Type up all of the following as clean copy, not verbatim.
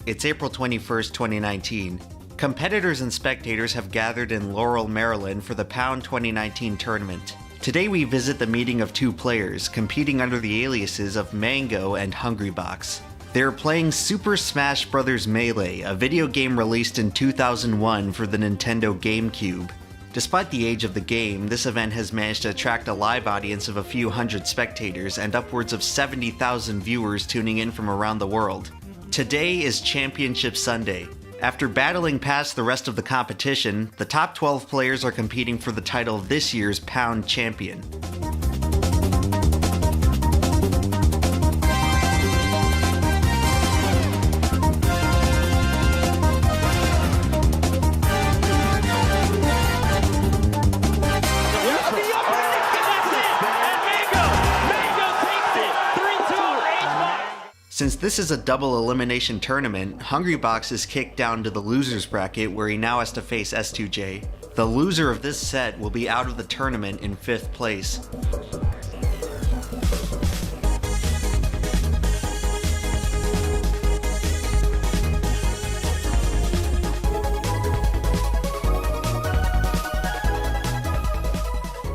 It's April 21st, 2019. Competitors and spectators have gathered in Laurel, Maryland for the Pound 2019 tournament. Today we visit the meeting of two players, competing under the aliases of Mango and Hungrybox. They're playing Super Smash Bros. Melee, a video game released in 2001 for the Nintendo GameCube. Despite the age of the game, this event has managed to attract a live audience of a few hundred spectators and upwards of 70,000 viewers tuning in from around the world. Today is Championship Sunday. After battling past the rest of the competition, the top 12 players are competing for the title of this year's Pound Champion. Since this is a double elimination tournament, Hungrybox is kicked down to the losers bracket where he now has to face S2J. The loser of this set will be out of the tournament in 5th place.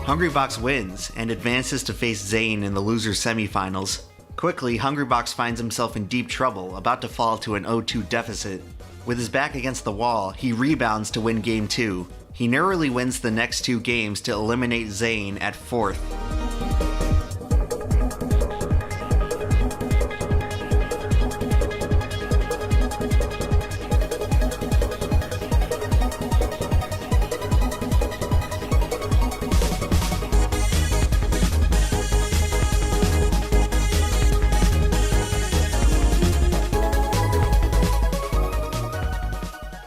Hungrybox wins and advances to face Zane in the losers semifinals. Quickly, Hungrybox finds himself in deep trouble, about to fall to an 0-2 deficit. With his back against the wall, he rebounds to win Game 2. He narrowly wins the next 2 games to eliminate Zane at 4th.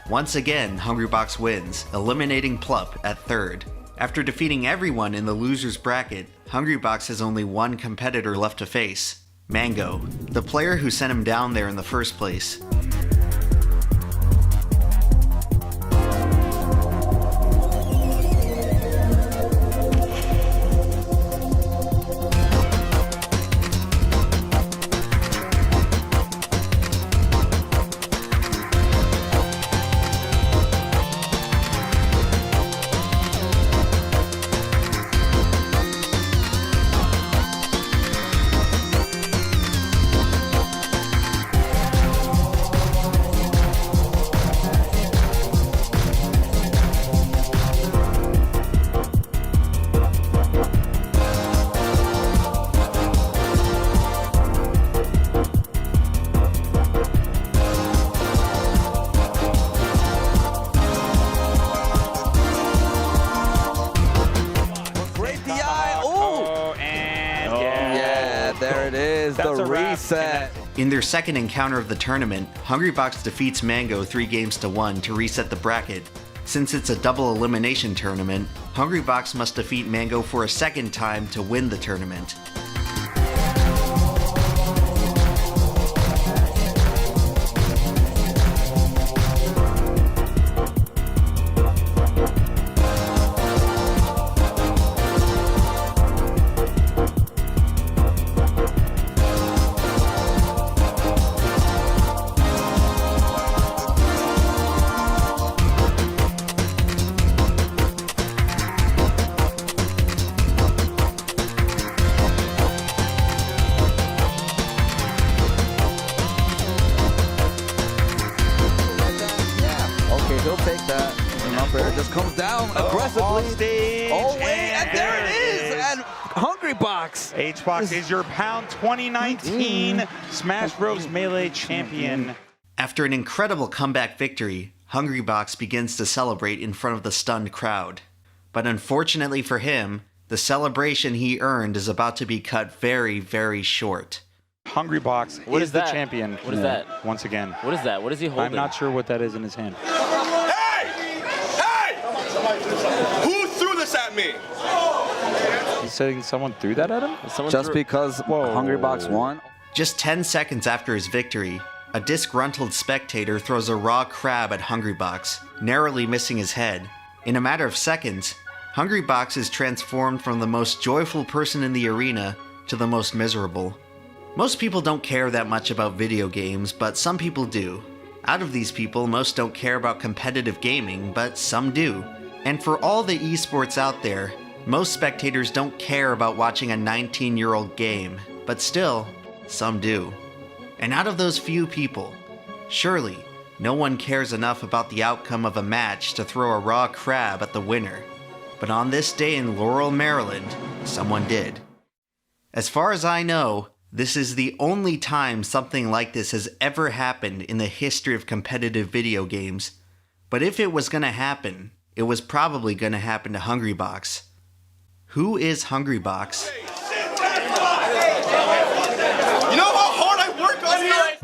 Once again, Hungrybox wins, eliminating Plup at 3rd. After defeating everyone in the losers bracket, Hungrybox has only one competitor left to face, Mango, the player who sent him down there in the first place. There it is, the reset. In their second encounter of the tournament, Hungrybox defeats Mango 3-1 to reset the bracket. Since it's a double elimination tournament, Hungrybox must defeat Mango for a second time to win the tournament. He'll take that. And up there, just comes down aggressively. Stage, oh, wait, and there it is. And Hungrybox. Hbox is your Pound 2019 Smash Bros. Melee champion. After an incredible comeback victory, Hungrybox begins to celebrate in front of the stunned crowd. But unfortunately for him, the celebration he earned is about to be cut very, very short. Hungrybox is the champion. What is that? Once again. What is that? What is he holding? I'm not sure what that is in his hand. Who threw this at me? He's saying someone threw that at him? Just because Hungrybox won? Just 10 seconds after his victory, a disgruntled spectator throws a raw crab at Hungrybox, narrowly missing his head. In a matter of seconds, Hungrybox is transformed from the most joyful person in the arena to the most miserable. Most people don't care that much about video games, but some people do. Out of these people, most don't care about competitive gaming, but some do. And for all the esports out there, most spectators don't care about watching a 19-year-old game, but still, some do. And out of those few people, surely, no one cares enough about the outcome of a match to throw a raw crab at the winner. But on this day in Laurel, Maryland, someone did. As far as I know, this is the only time something like this has ever happened in the history of competitive video games. But if it was going to happen, it was probably going to happen to Hungrybox. Who is Hungrybox? You know how hard I work on here?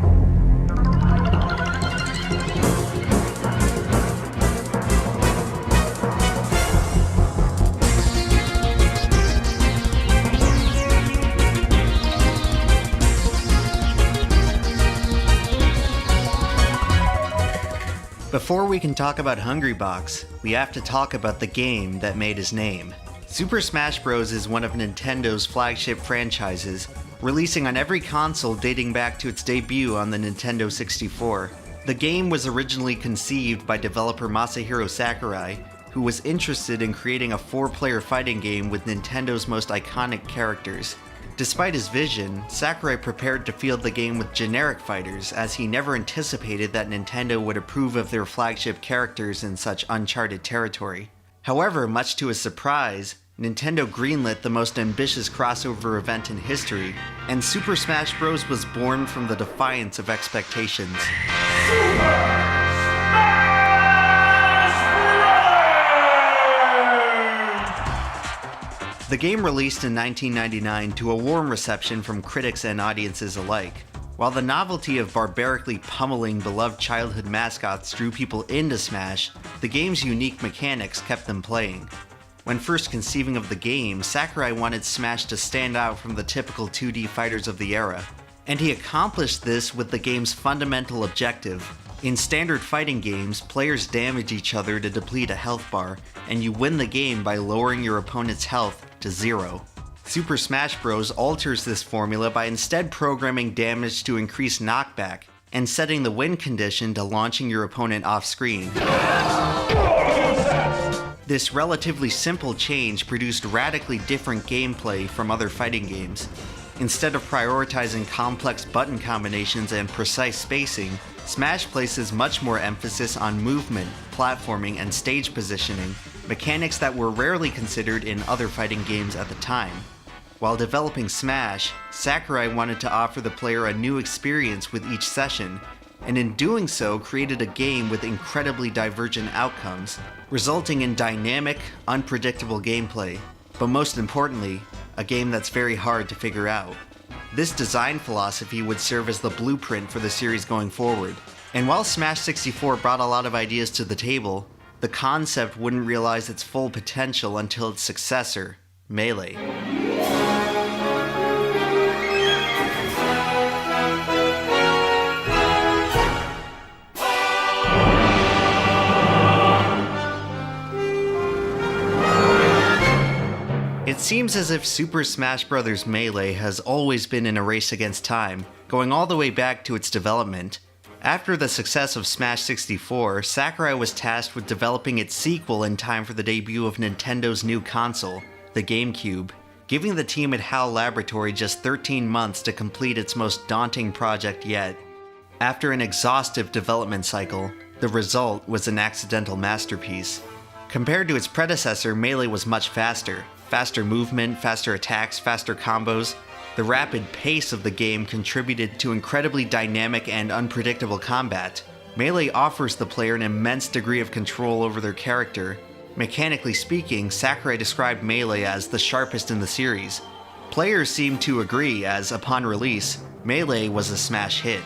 Before we can talk about Hungrybox, we have to talk about the game that made his name. Super Smash Bros. Is one of Nintendo's flagship franchises, releasing on every console dating back to its debut on the Nintendo 64. The game was originally conceived by developer Masahiro Sakurai, who was interested in creating a 4-player fighting game with Nintendo's most iconic characters. Despite his vision, Sakurai prepared to field the game with generic fighters, as he never anticipated that Nintendo would approve of their flagship characters in such uncharted territory. However, much to his surprise, Nintendo greenlit the most ambitious crossover event in history, and Super Smash Bros. Was born from the defiance of expectations. The game released in 1999 to a warm reception from critics and audiences alike. While the novelty of barbarically pummeling beloved childhood mascots drew people into Smash, the game's unique mechanics kept them playing. When first conceiving of the game, Sakurai wanted Smash to stand out from the typical 2D fighters of the era, and he accomplished this with the game's fundamental objective. In standard fighting games, players damage each other to deplete a health bar, and you win the game by lowering your opponent's health to 0. Super Smash Bros. Alters this formula by instead programming damage to increase knockback, and setting the win condition to launching your opponent off screen. This relatively simple change produced radically different gameplay from other fighting games. Instead of prioritizing complex button combinations and precise spacing, Smash places much more emphasis on movement, platforming, and stage positioning, mechanics that were rarely considered in other fighting games at the time. While developing Smash, Sakurai wanted to offer the player a new experience with each session, and in doing so created a game with incredibly divergent outcomes, resulting in dynamic, unpredictable gameplay, but most importantly, a game that's very hard to figure out. This design philosophy would serve as the blueprint for the series going forward. And while Smash 64 brought a lot of ideas to the table, the concept wouldn't realize its full potential until its successor, Melee. It seems as if Super Smash Bros. Melee has always been in a race against time, going all the way back to its development. After the success of Smash 64, Sakurai was tasked with developing its sequel in time for the debut of Nintendo's new console, the GameCube, giving the team at HAL Laboratory just 13 months to complete its most daunting project yet. After an exhaustive development cycle, the result was an accidental masterpiece. Compared to its predecessor, Melee was much faster. Faster movement, faster attacks, faster combos. The rapid pace of the game contributed to incredibly dynamic and unpredictable combat. Melee offers the player an immense degree of control over their character. Mechanically speaking, Sakurai described Melee as the sharpest in the series. Players seemed to agree as, upon release, Melee was a smash hit.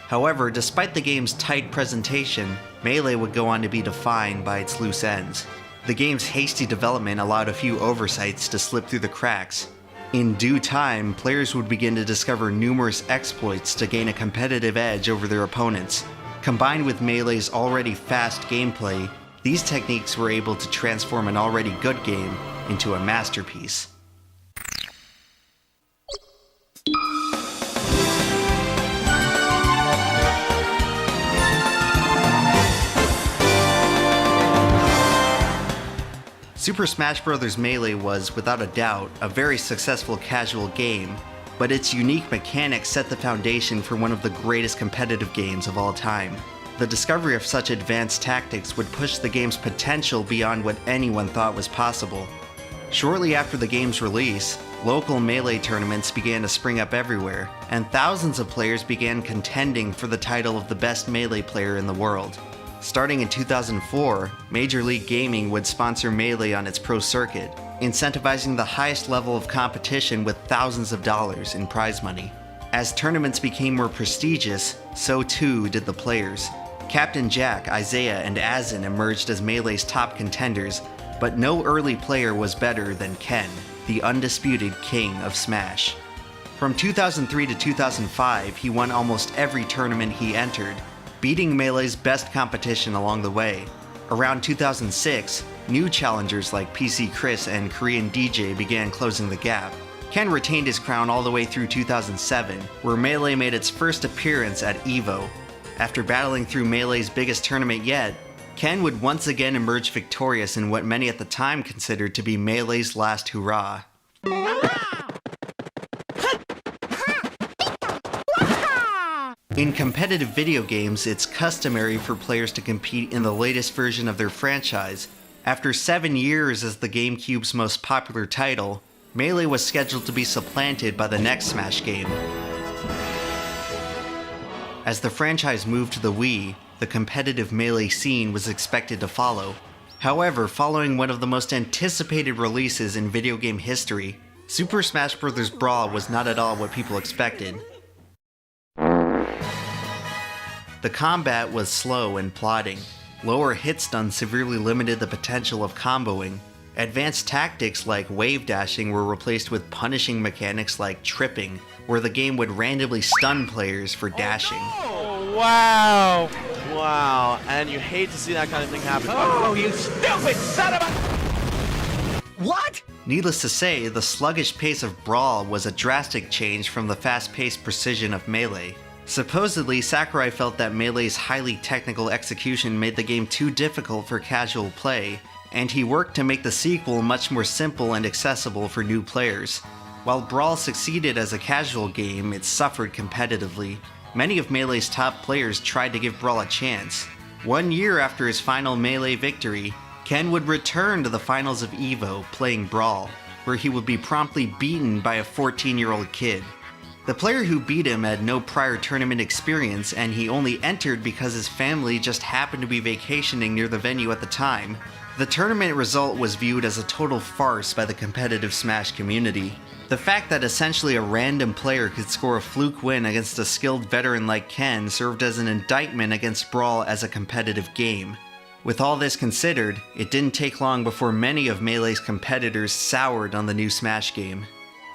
However, despite the game's tight presentation, Melee would go on to be defined by its loose ends. The game's hasty development allowed a few oversights to slip through the cracks. In due time, players would begin to discover numerous exploits to gain a competitive edge over their opponents. Combined with Melee's already fast gameplay, these techniques were able to transform an already good game into a masterpiece. Super Smash Bros. Melee was, without a doubt, a very successful casual game, but its unique mechanics set the foundation for one of the greatest competitive games of all time. The discovery of such advanced tactics would push the game's potential beyond what anyone thought was possible. Shortly after the game's release, local Melee tournaments began to spring up everywhere, and thousands of players began contending for the title of the best Melee player in the world. Starting in 2004, Major League Gaming would sponsor Melee on its pro circuit, incentivizing the highest level of competition with thousands of dollars in prize money. As tournaments became more prestigious, so too did the players. Captain Jack, Isaiah, and Azin emerged as Melee's top contenders, but no early player was better than Ken, the undisputed king of Smash. From 2003 to 2005, he won almost every tournament he entered, beating Melee's best competition along the way. Around 2006, new challengers like PC Chris and Korean DJ began closing the gap. Ken retained his crown all the way through 2007, where Melee made its first appearance at EVO. After battling through Melee's biggest tournament yet, Ken would once again emerge victorious in what many at the time considered to be Melee's last hurrah. In competitive video games, it's customary for players to compete in the latest version of their franchise. After 7 years as the GameCube's most popular title, Melee was scheduled to be supplanted by the next Smash game. As the franchise moved to the Wii, the competitive Melee scene was expected to follow. However, following one of the most anticipated releases in video game history, Super Smash Bros. Brawl was not at all what people expected. The combat was slow and plodding. Lower hit stun severely limited the potential of comboing. Advanced tactics like wave dashing were replaced with punishing mechanics like tripping, where the game would randomly stun players for dashing. Oh, wow! Wow, and you hate to see that kind of thing happen. Oh, you stupid son of a... What? Needless to say, the sluggish pace of Brawl was a drastic change from the fast-paced precision of Melee. Supposedly, Sakurai felt that Melee's highly technical execution made the game too difficult for casual play, and he worked to make the sequel much more simple and accessible for new players. While Brawl succeeded as a casual game, it suffered competitively. Many of Melee's top players tried to give Brawl a chance. 1 year after his final Melee victory, Ken would return to the finals of EVO playing Brawl, where he would be promptly beaten by a 14-year-old kid. The player who beat him had no prior tournament experience, and he only entered because his family just happened to be vacationing near the venue at the time. The tournament result was viewed as a total farce by the competitive Smash community. The fact that essentially a random player could score a fluke win against a skilled veteran like Ken served as an indictment against Brawl as a competitive game. With all this considered, it didn't take long before many of Melee's competitors soured on the new Smash game.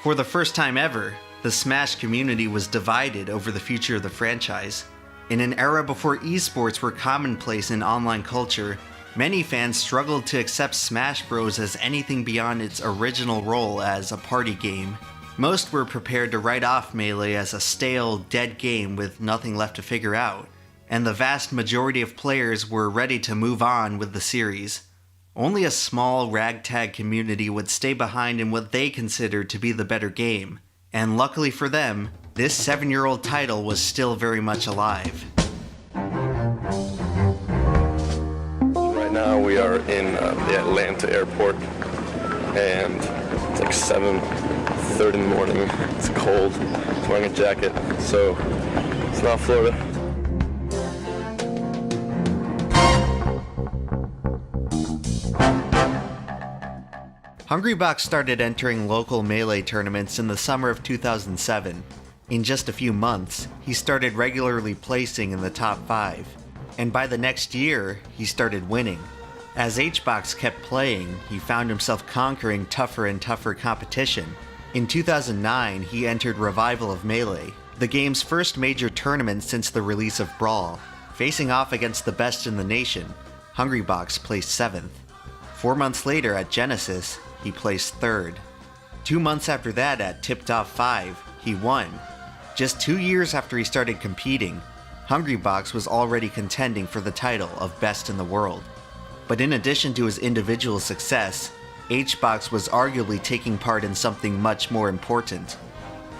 For the first time ever, the Smash community was divided over the future of the franchise. In an era before esports were commonplace in online culture, many fans struggled to accept Smash Bros. As anything beyond its original role as a party game. Most were prepared to write off Melee as a stale, dead game with nothing left to figure out, and the vast majority of players were ready to move on with the series. Only a small ragtag community would stay behind in what they considered to be the better game. And luckily for them, this 7-year-old title was still very much alive. Right now we are in the Atlanta airport, and it's like 7:30 in the morning. It's cold. I'm wearing a jacket, so it's not Florida. Hungrybox started entering local Melee tournaments in the summer of 2007. In just a few months, he started regularly placing in the top 5. And by the next year, he started winning. As HBox kept playing, he found himself conquering tougher and tougher competition. In 2009, he entered Revival of Melee, the game's first major tournament since the release of Brawl. Facing off against the best in the nation, Hungrybox placed 7th. 4 months later at Genesis, he placed 3rd. 2 months after that at Tip-Top 5, he won. Just 2 years after he started competing, Hungrybox was already contending for the title of Best in the World. But in addition to his individual success, Hbox was arguably taking part in something much more important.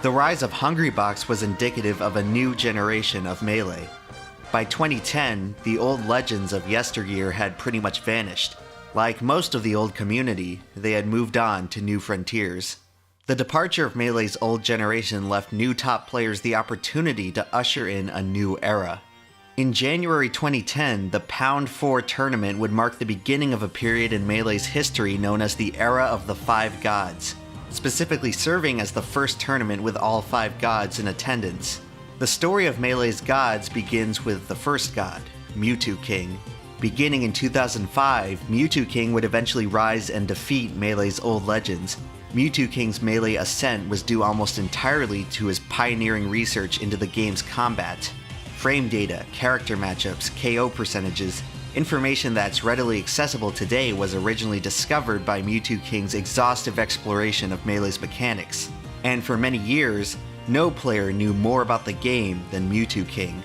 The rise of Hungrybox was indicative of a new generation of Melee. By 2010, the old legends of yesteryear had pretty much vanished. Like most of the old community, they had moved on to new frontiers. The departure of Melee's old generation left new top players the opportunity to usher in a new era. In January 2010, the Pound 4 tournament would mark the beginning of a period in Melee's history known as the Era of the Five Gods, specifically serving as the first tournament with all five gods in attendance. The story of Melee's gods begins with the first god, Mewtwo King. Beginning in 2005, Mewtwo King would eventually rise and defeat Melee's old legends. Mewtwo King's Melee ascent was due almost entirely to his pioneering research into the game's combat. Frame data, character matchups, KO percentages, information that's readily accessible today was originally discovered by Mewtwo King's exhaustive exploration of Melee's mechanics. And for many years, no player knew more about the game than Mewtwo King.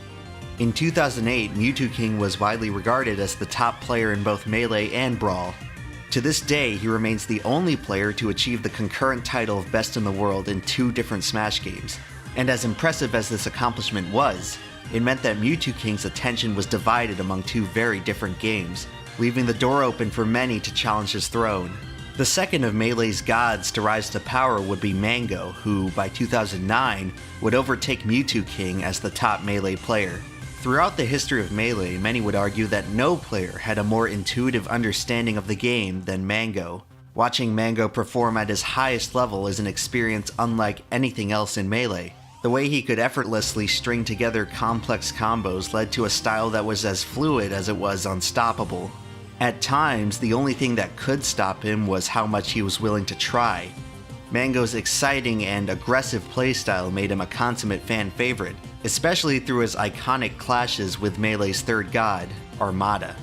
In 2008, Mewtwo King was widely regarded as the top player in both Melee and Brawl. To this day, he remains the only player to achieve the concurrent title of Best in the World in 2 different Smash games. And as impressive as this accomplishment was, it meant that Mewtwo King's attention was divided among 2 very different games, leaving the door open for many to challenge his throne. The second of Melee's gods to rise to power would be Mango, who, by 2009, would overtake Mewtwo King as the top Melee player. Throughout the history of Melee, many would argue that no player had a more intuitive understanding of the game than Mango. Watching Mango perform at his highest level is an experience unlike anything else in Melee. The way he could effortlessly string together complex combos led to a style that was as fluid as it was unstoppable. At times, the only thing that could stop him was how much he was willing to try. Mango's exciting and aggressive playstyle made him a consummate fan favorite, especially through his iconic clashes with Melee's third god, Armada.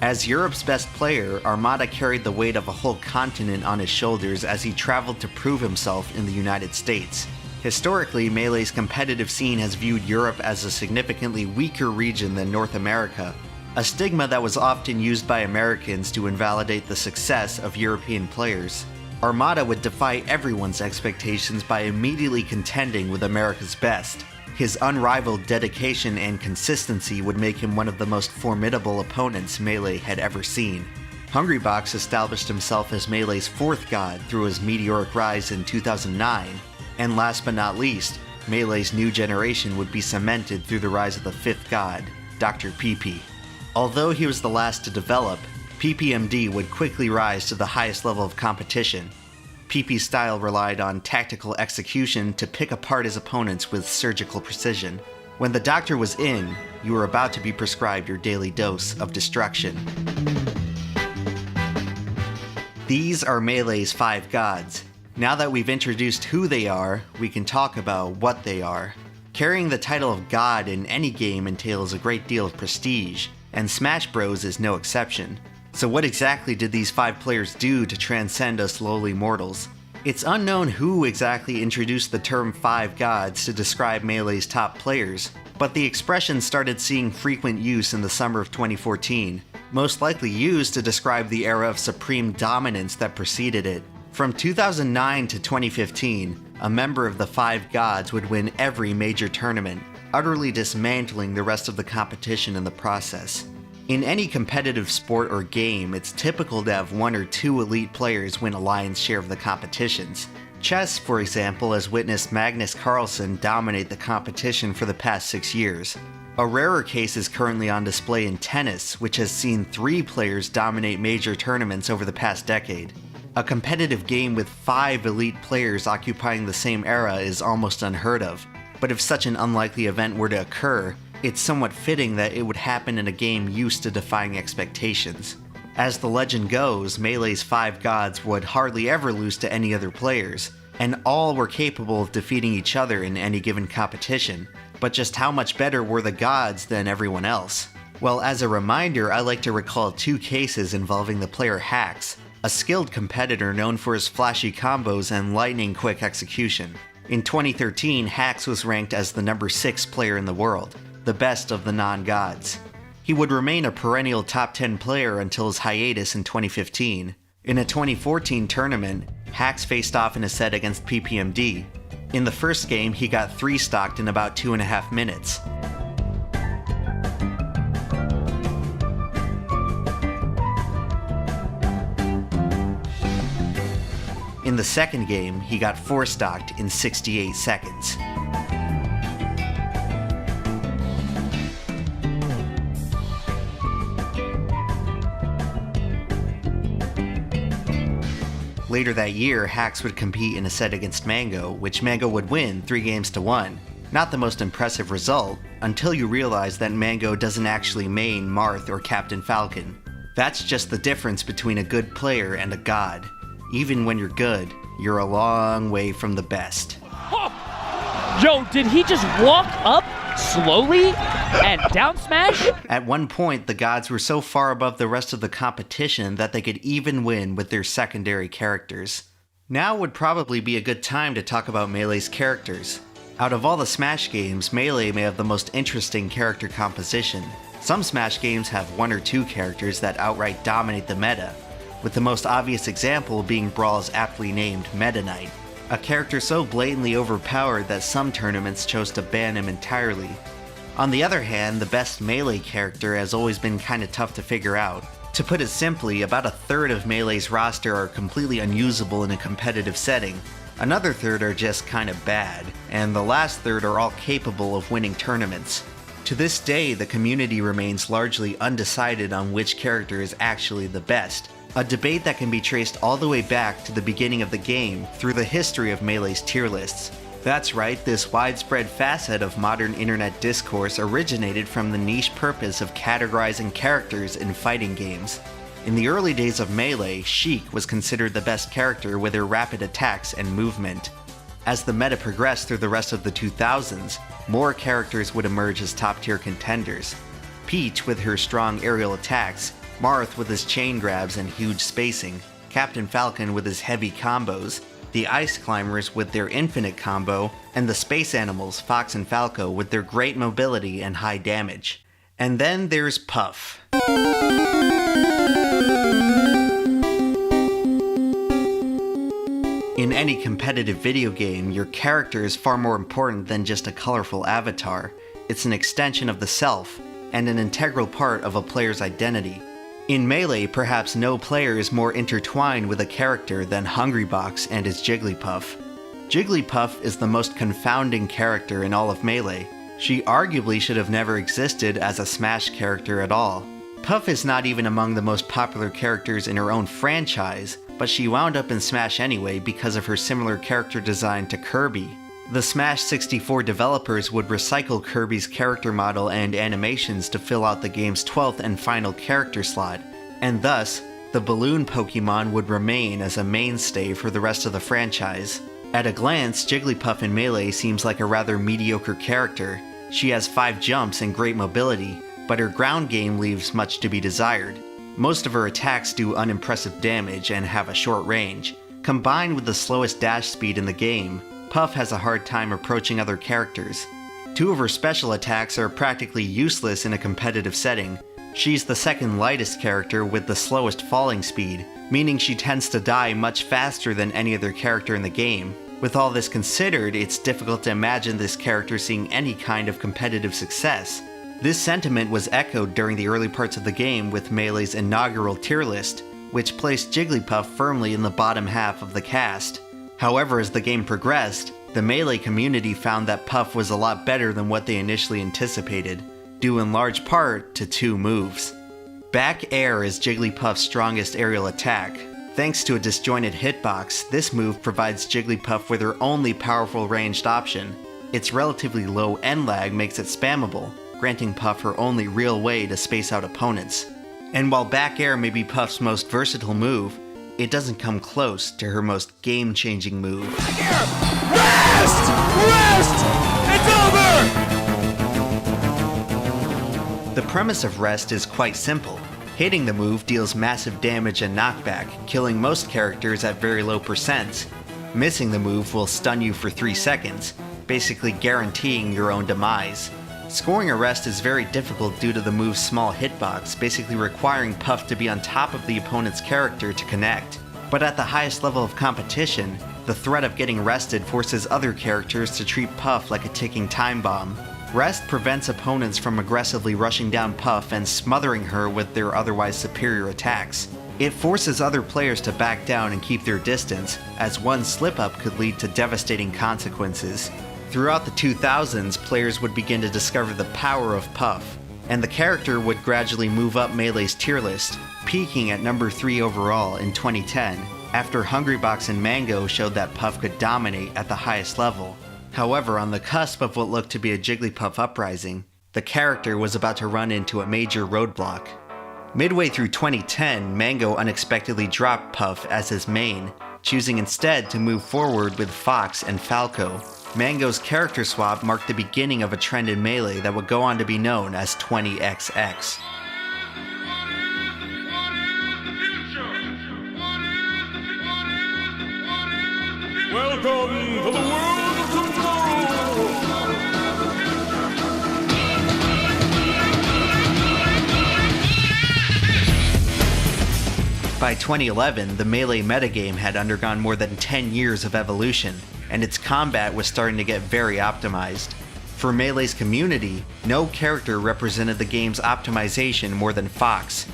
As Europe's best player, Armada carried the weight of a whole continent on his shoulders as he traveled to prove himself in the United States. Historically, Melee's competitive scene has viewed Europe as a significantly weaker region than North America, a stigma that was often used by Americans to invalidate the success of European players. Armada would defy everyone's expectations by immediately contending with America's best. His unrivaled dedication and consistency would make him one of the most formidable opponents Melee had ever seen. Hungrybox established himself as Melee's 4th god through his meteoric rise in 2009, and last but not least, Melee's new generation would be cemented through the rise of the 5th god, Dr. PP. Although he was the last to develop, PPMD would quickly rise to the highest level of competition. PP's style relied on tactical execution to pick apart his opponents with surgical precision. When the doctor was in, you were about to be prescribed your daily dose of destruction. These are Melee's 5 gods. Now that we've introduced who they are, we can talk about what they are. Carrying the title of God in any game entails a great deal of prestige, and Smash Bros is no exception. So what exactly did these 5 players do to transcend us lowly mortals? It's unknown who exactly introduced the term 5 gods to describe Melee's top players, but the expression started seeing frequent use in the summer of 2014, most likely used to describe the era of supreme dominance that preceded it. From 2009 to 2015, a member of the 5 gods would win every major tournament, utterly dismantling the rest of the competition in the process. In any competitive sport or game, it's typical to have 1 or 2 elite players win a lion's share of the competitions. Chess, for example, has witnessed Magnus Carlsen dominate the competition for the past 6 years. A rarer case is currently on display in tennis, which has seen 3 players dominate major tournaments over the past decade. A competitive game with 5 elite players occupying the same era is almost unheard of, but if such an unlikely event were to occur, it's somewhat fitting that it would happen in a game used to defying expectations. As the legend goes, Melee's 5 gods would hardly ever lose to any other players, and all were capable of defeating each other in any given competition, but just how much better were the gods than everyone else? Well, as a reminder, I like to recall 2 cases involving the player Hax, a skilled competitor known for his flashy combos and lightning-quick execution. In 2013, Hax was ranked as the number 6 player in the world, the best of the non-gods. He would remain a perennial top 10 player until his hiatus in 2015. In a 2014 tournament, Hax faced off in a set against PPMD. In the first game, he got 3-stocked in about 2.5 minutes. In the second game, he got 4-stocked in 68 seconds. Later that year, Hax would compete in a set against Mango, which Mango would win 3-1. Not the most impressive result, until you realize that Mango doesn't actually main Marth or Captain Falcon. That's just the difference between a good player and a god. Even when you're good, you're a long way from the best. Yo, did he just walk up slowly and down smash? At one point, the gods were so far above the rest of the competition that they could even win with their secondary characters. Now would probably be a good time to talk about Melee's characters. Out of all the Smash games, Melee may have the most interesting character composition. Some Smash games have 1 or 2 characters that outright dominate the meta, with the most obvious example being Brawl's aptly named Meta Knight, a character so blatantly overpowered that some tournaments chose to ban him entirely. On the other hand, the best Melee character has always been kinda tough to figure out. To put it simply, about a third of Melee's roster are completely unusable in a competitive setting, another third are just kinda bad, and the last third are all capable of winning tournaments. To this day, the community remains largely undecided on which character is actually the best, a debate that can be traced all the way back to the beginning of the game through the history of Melee's tier lists. That's right, this widespread facet of modern internet discourse originated from the niche purpose of categorizing characters in fighting games. In the early days of Melee, Sheik was considered the best character with her rapid attacks and movement. As the meta progressed through the rest of the 2000s, more characters would emerge as top-tier contenders. Peach with her strong aerial attacks, Marth with his chain grabs and huge spacing, Captain Falcon with his heavy combos, the Ice Climbers with their infinite combo, and the Space Animals, Fox and Falco, with their great mobility and high damage. And then there's Puff. In any competitive video game, your character is far more important than just a colorful avatar. It's an extension of the self, and an integral part of a player's identity. In Melee, perhaps no player is more intertwined with a character than Hungrybox and his Jigglypuff. Jigglypuff is the most confounding character in all of Melee. She arguably should have never existed as a Smash character at all. Puff is not even among the most popular characters in her own franchise, but she wound up in Smash anyway because of her similar character design to Kirby. The Smash 64 developers would recycle Kirby's character model and animations to fill out the game's 12th and final character slot, and thus, the balloon Pokemon would remain as a mainstay for the rest of the franchise. At a glance, Jigglypuff in Melee seems like a rather mediocre character. She has 5 jumps and great mobility, but her ground game leaves much to be desired. Most of her attacks do unimpressive damage and have a short range. Combined with the slowest dash speed in the game, Puff has a hard time approaching other characters. 2 of her special attacks are practically useless in a competitive setting. She's the second lightest character with the slowest falling speed, meaning she tends to die much faster than any other character in the game. With all this considered, it's difficult to imagine this character seeing any kind of competitive success. This sentiment was echoed during the early parts of the game with Melee's inaugural tier list, which placed Jigglypuff firmly in the bottom half of the cast. However, as the game progressed, the Melee community found that Puff was a lot better than what they initially anticipated, due in large part to 2 moves. Back Air is Jigglypuff's strongest aerial attack. Thanks to a disjointed hitbox, this move provides Jigglypuff with her only powerful ranged option. Its relatively low end lag makes it spammable, granting Puff her only real way to space out opponents. And while Back Air may be Puff's most versatile move, it doesn't come close to her most game-changing move. Back air! Rest! Rest! It's over! The premise of Rest is quite simple. Hitting the move deals massive damage and knockback, killing most characters at very low percents. Missing the move will stun you for 3 seconds, basically guaranteeing your own demise. Scoring a rest is very difficult due to the move's small hitbox, basically requiring Puff to be on top of the opponent's character to connect. But at the highest level of competition, the threat of getting rested forces other characters to treat Puff like a ticking time bomb. Rest prevents opponents from aggressively rushing down Puff and smothering her with their otherwise superior attacks. It forces other players to back down and keep their distance, as one slip-up could lead to devastating consequences. Throughout the 2000s, players would begin to discover the power of Puff, and the character would gradually move up Melee's tier list, peaking at number 3 overall in 2010, after Hungrybox and Mango showed that Puff could dominate at the highest level. However, on the cusp of what looked to be a Jigglypuff uprising, the character was about to run into a major roadblock. Midway through 2010, Mango unexpectedly dropped Puff as his main, choosing instead to move forward with Fox and Falco. Mango's character swap marked the beginning of a trend in Melee that would go on to be known as 20XX. Welcome to the world of tomorrow! By 2011, the Melee metagame had undergone more than 10 years of evolution, and its combat was starting to get very optimized. For Melee's community, no character represented the game's optimization more than Fox.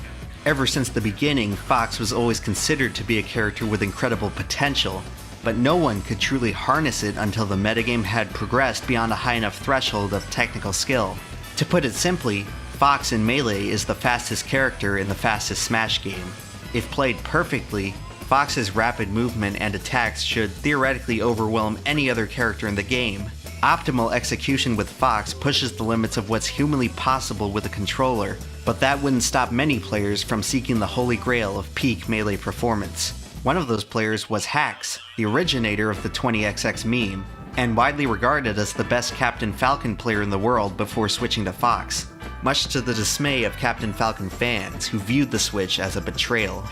Ever since the beginning, Fox was always considered to be a character with incredible potential, but no one could truly harness it until the metagame had progressed beyond a high enough threshold of technical skill. To put it simply, Fox in Melee is the fastest character in the fastest Smash game. If played perfectly, Fox's rapid movement and attacks should theoretically overwhelm any other character in the game. Optimal execution with Fox pushes the limits of what's humanly possible with a controller, but that wouldn't stop many players from seeking the holy grail of peak Melee performance. One of those players was Hax, the originator of the 20XX meme, and widely regarded as the best Captain Falcon player in the world before switching to Fox, much to the dismay of Captain Falcon fans who viewed the switch as a betrayal.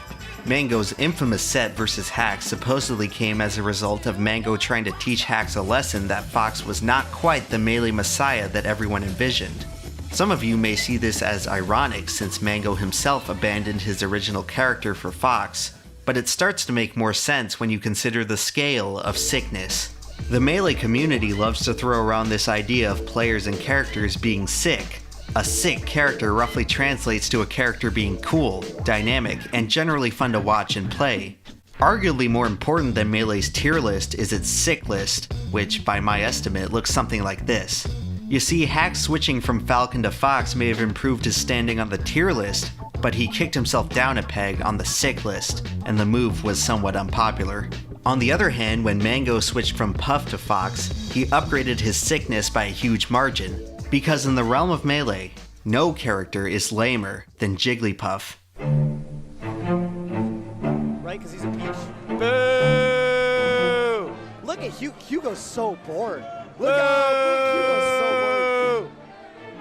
Mango's infamous set versus Hax supposedly came as a result of Mango trying to teach Hax a lesson that Fox was not quite the Melee messiah that everyone envisioned. Some of you may see this as ironic since Mango himself abandoned his original character for Fox, but it starts to make more sense when you consider the scale of sickness. The Melee community loves to throw around this idea of players and characters being sick. A sick character roughly translates to a character being cool, dynamic, and generally fun to watch and play. Arguably more important than Melee's tier list is its sick list, which by my estimate looks something like this. You see, Hax switching from Falcon to Fox may have improved his standing on the tier list, but he kicked himself down a peg on the sick list, and the move was somewhat unpopular. On the other hand, when Mango switched from Puff to Fox, he upgraded his sickness by a huge margin, because in the realm of Melee, no character is lamer than Jigglypuff. Right, because he's a peach. Boo! Look at Hugo's so bored. Look how Hugo's so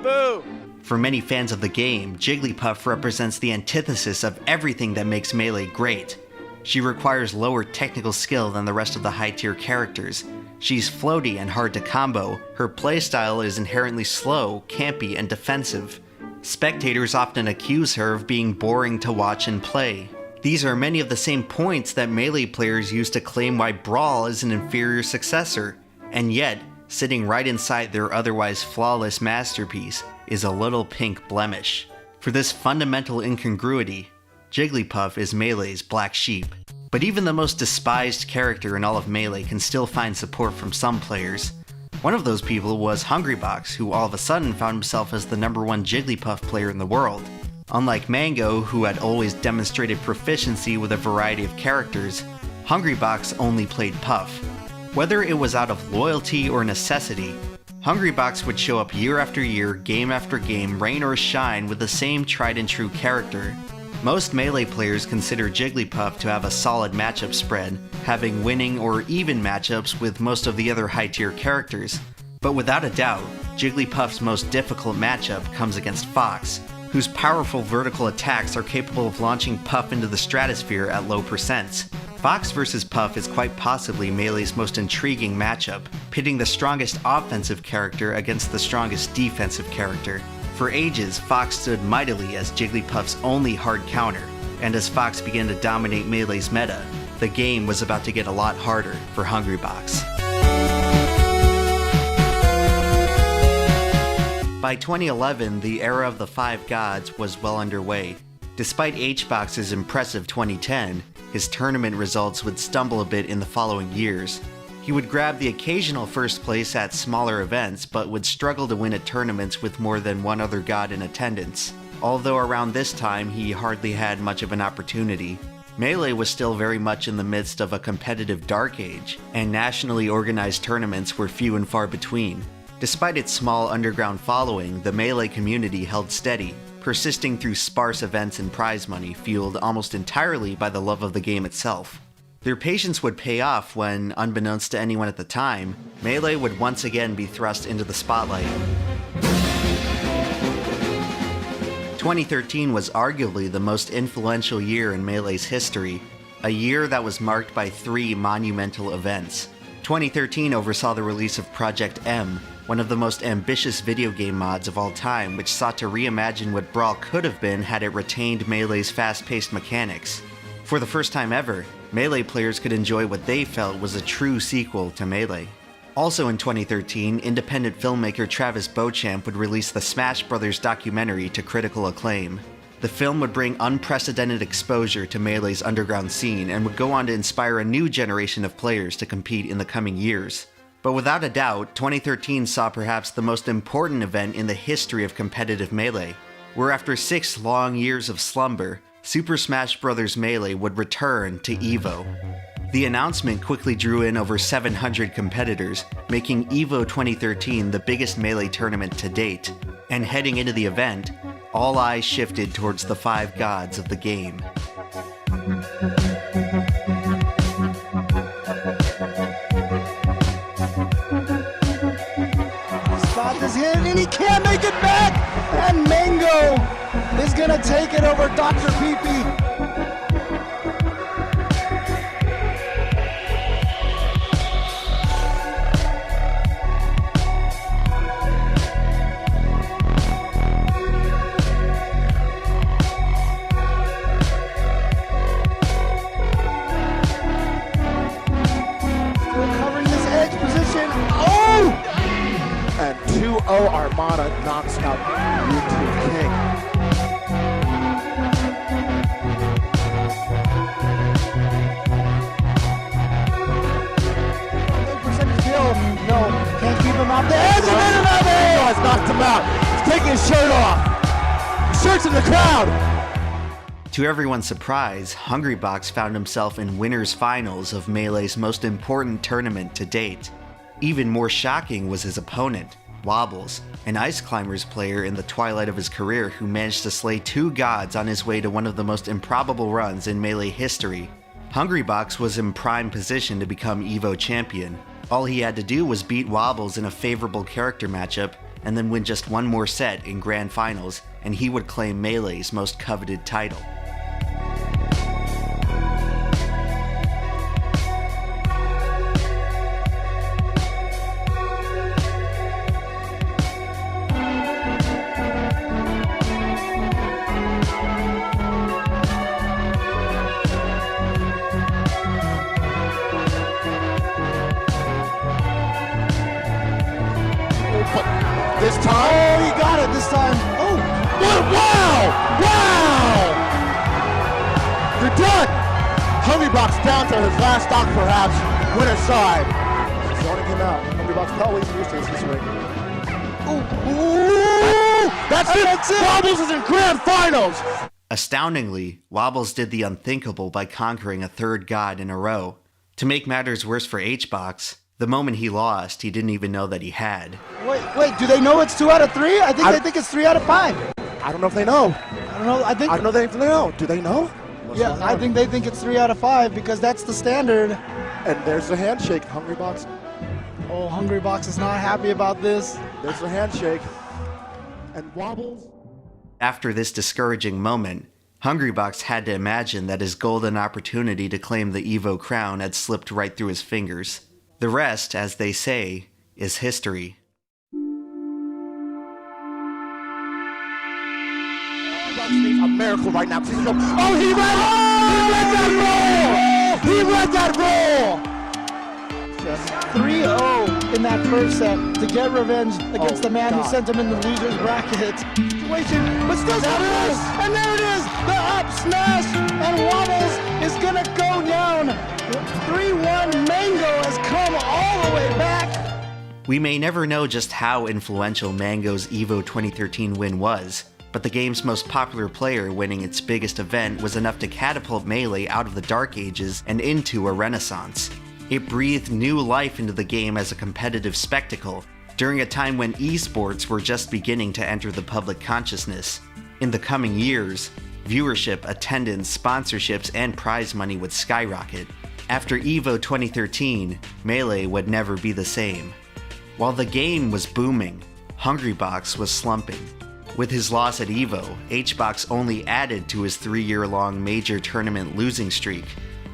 bored. Boo! For many fans of the game, Jigglypuff represents the antithesis of everything that makes Melee great. She requires lower technical skill than the rest of the high-tier characters. She's floaty and hard to combo. Her playstyle is inherently slow, campy, and defensive. Spectators often accuse her of being boring to watch and play. These are many of the same points that Melee players use to claim why Brawl is an inferior successor, and yet, sitting right inside their otherwise flawless masterpiece is a little pink blemish. For this fundamental incongruity, Jigglypuff is Melee's black sheep. But even the most despised character in all of Melee can still find support from some players. One of those people was Hungrybox, who all of a sudden found himself as the #1 Jigglypuff player in the world. Unlike Mango, who had always demonstrated proficiency with a variety of characters, Hungrybox only played Puff. Whether it was out of loyalty or necessity, Hungrybox would show up year after year, game after game, rain or shine with the same tried and true character. Most Melee players consider Jigglypuff to have a solid matchup spread, having winning or even matchups with most of the other high-tier characters. But without a doubt, Jigglypuff's most difficult matchup comes against Fox, whose powerful vertical attacks are capable of launching Puff into the stratosphere at low percents. Fox vs. Puff is quite possibly Melee's most intriguing matchup, pitting the strongest offensive character against the strongest defensive character. For ages, Fox stood mightily as Jigglypuff's only hard counter, and as Fox began to dominate Melee's meta, the game was about to get a lot harder for Hungrybox. By 2011, the era of the 5 gods was well underway. Despite HBox's impressive 2010, his tournament results would stumble a bit in the following years. He would grab the occasional first place at smaller events, but would struggle to win at tournaments with more than one other god in attendance. Although around this time, he hardly had much of an opportunity. Melee was still very much in the midst of a competitive dark age, and nationally organized tournaments were few and far between. Despite its small underground following, the Melee community held steady, persisting through sparse events and prize money fueled almost entirely by the love of the game itself. Their patience would pay off when, unbeknownst to anyone at the time, Melee would once again be thrust into the spotlight. 2013 was arguably the most influential year in Melee's history, a year that was marked by 3 monumental events. 2013 oversaw the release of Project M, one of the most ambitious video game mods of all time, which sought to reimagine what Brawl could have been had it retained Melee's fast-paced mechanics. For the first time ever, Melee players could enjoy what they felt was a true sequel to Melee. Also in 2013, independent filmmaker Travis Beauchamp would release the Smash Bros. Documentary to critical acclaim. The film would bring unprecedented exposure to Melee's underground scene and would go on to inspire a new generation of players to compete in the coming years. But without a doubt, 2013 saw perhaps the most important event in the history of competitive Melee, where after 6 long years of slumber, Super Smash Bros. Melee would return to EVO. The announcement quickly drew in over 700 competitors, making EVO 2013 the biggest Melee tournament to date. And heading into the event, all eyes shifted towards the 5 gods of the game. Spot is hit and he can't make it back! And Mango is gonna take it over Dr. Pee-Pee. And 2-0 Armada knocks out YouTube King. Percentage kill. No, can't keep him out there. Has knocked him out. He's taking his shirt off. His shirt's in the crowd. To everyone's surprise, Hungrybox found himself in winners finals of Melee's most important tournament to date. Even more shocking was his opponent, Wobbles, an Ice Climbers player in the twilight of his career who managed to slay 2 gods on his way to one of the most improbable runs in Melee history. Hungrybox was in prime position to become EVO champion. All he had to do was beat Wobbles in a favorable character matchup, and then win just one more set in Grand Finals, and he would claim Melee's most coveted title. This time, oh, he got it this time. Oh, what? Wow! Wow! You're done. Hungrybox down to his last stock, perhaps. Winner's side. Zoning him out. Hungrybox probably used to this way. Ooh! That's it. Wobbles is in Grand Finals. Astoundingly, Wobbles did the unthinkable by conquering a 3rd god in a row. To make matters worse for HBox, the moment he lost, he didn't even know that he had. Wait, do they know it's 2 out of 3? I think they think it's 3 out of 5. I don't know if they know. I don't know. I don't know if they know. Do they know? Yeah, I think they think it's 3 out of 5 because that's the standard. And there's the handshake, Hungrybox. Oh, Hungrybox is not happy about this. There's the handshake. And Wobbles. After this discouraging moment, Hungrybox had to imagine that his golden opportunity to claim the EVO crown had slipped right through his fingers. The rest, as they say, is history. Needs a miracle right now. Oh, he read that roll! He read that roll! Just 3-0 in that first set to get revenge against the man who sent him in the loser's bracket. Situation, but still there it is! And there it is! The up smash! And Wobbles is gonna go down. 3-1. Mango has come all the way back. We may never know just how influential Mango's EVO 2013 win was, but the game's most popular player winning its biggest event was enough to catapult Melee out of the Dark Ages and into a renaissance. It breathed new life into the game as a competitive spectacle, during a time when esports were just beginning to enter the public consciousness. In the coming years, viewership, attendance, sponsorships, and prize money would skyrocket. After EVO 2013, Melee would never be the same. While the game was booming, Hungrybox was slumping. With his loss at EVO, HBox only added to his 3-year-long major tournament losing streak,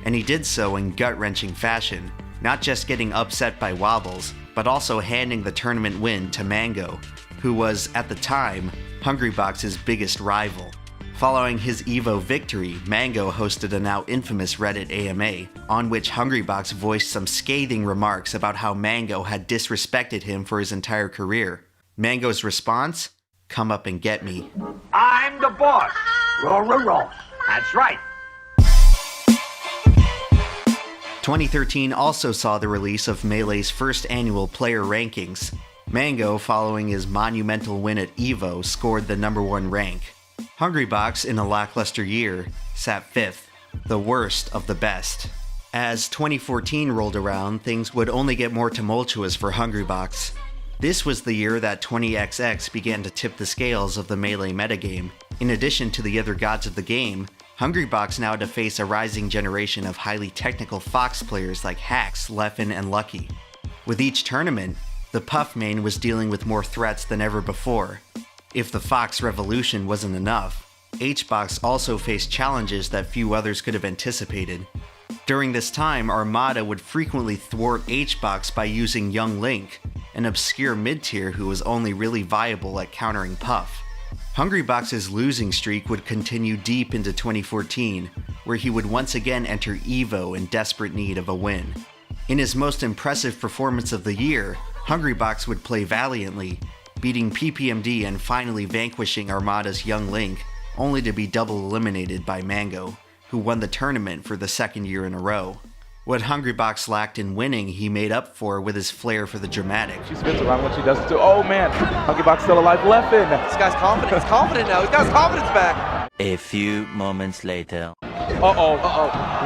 and he did so in gut-wrenching fashion, not just getting upset by Wobbles, but also handing the tournament win to Mango, who was, at the time, Hungrybox's biggest rival. Following his EVO victory, Mango hosted a now infamous Reddit AMA, on which Hungrybox voiced some scathing remarks about how Mango had disrespected him for his entire career. Mango's response? Come up and get me. I'm the boss. Roll. That's right. 2013 also saw the release of Melee's first annual player rankings. Mango, following his monumental win at EVO, scored the #1 rank. Hungrybox, in a lackluster year, sat 5th, the worst of the best. As 2014 rolled around, things would only get more tumultuous for Hungrybox. This was the year that 20XX began to tip the scales of the Melee metagame. In addition to the other gods of the game, Hungrybox now had to face a rising generation of highly technical Fox players like Hax, Leffen, and Lucky. With each tournament, the Puff main was dealing with more threats than ever before. If the Fox revolution wasn't enough, HBox also faced challenges that few others could have anticipated. During this time, Armada would frequently thwart HBox by using Young Link, an obscure mid-tier who was only really viable at countering Puff. Hungrybox's losing streak would continue deep into 2014, where he would once again enter EVO in desperate need of a win. In his most impressive performance of the year, Hungrybox would play valiantly, beating PPMD and finally vanquishing Armada's Young Link, only to be double eliminated by Mango, who won the tournament for the second year in a row. What Hungrybox lacked in winning, he made up for with his flair for the dramatic. She spins around when she does it too. Oh man, Hungrybox still alive. Leffen. This guy's confident. He's confident now. He's got his confidence back. A few moments later. Uh-oh.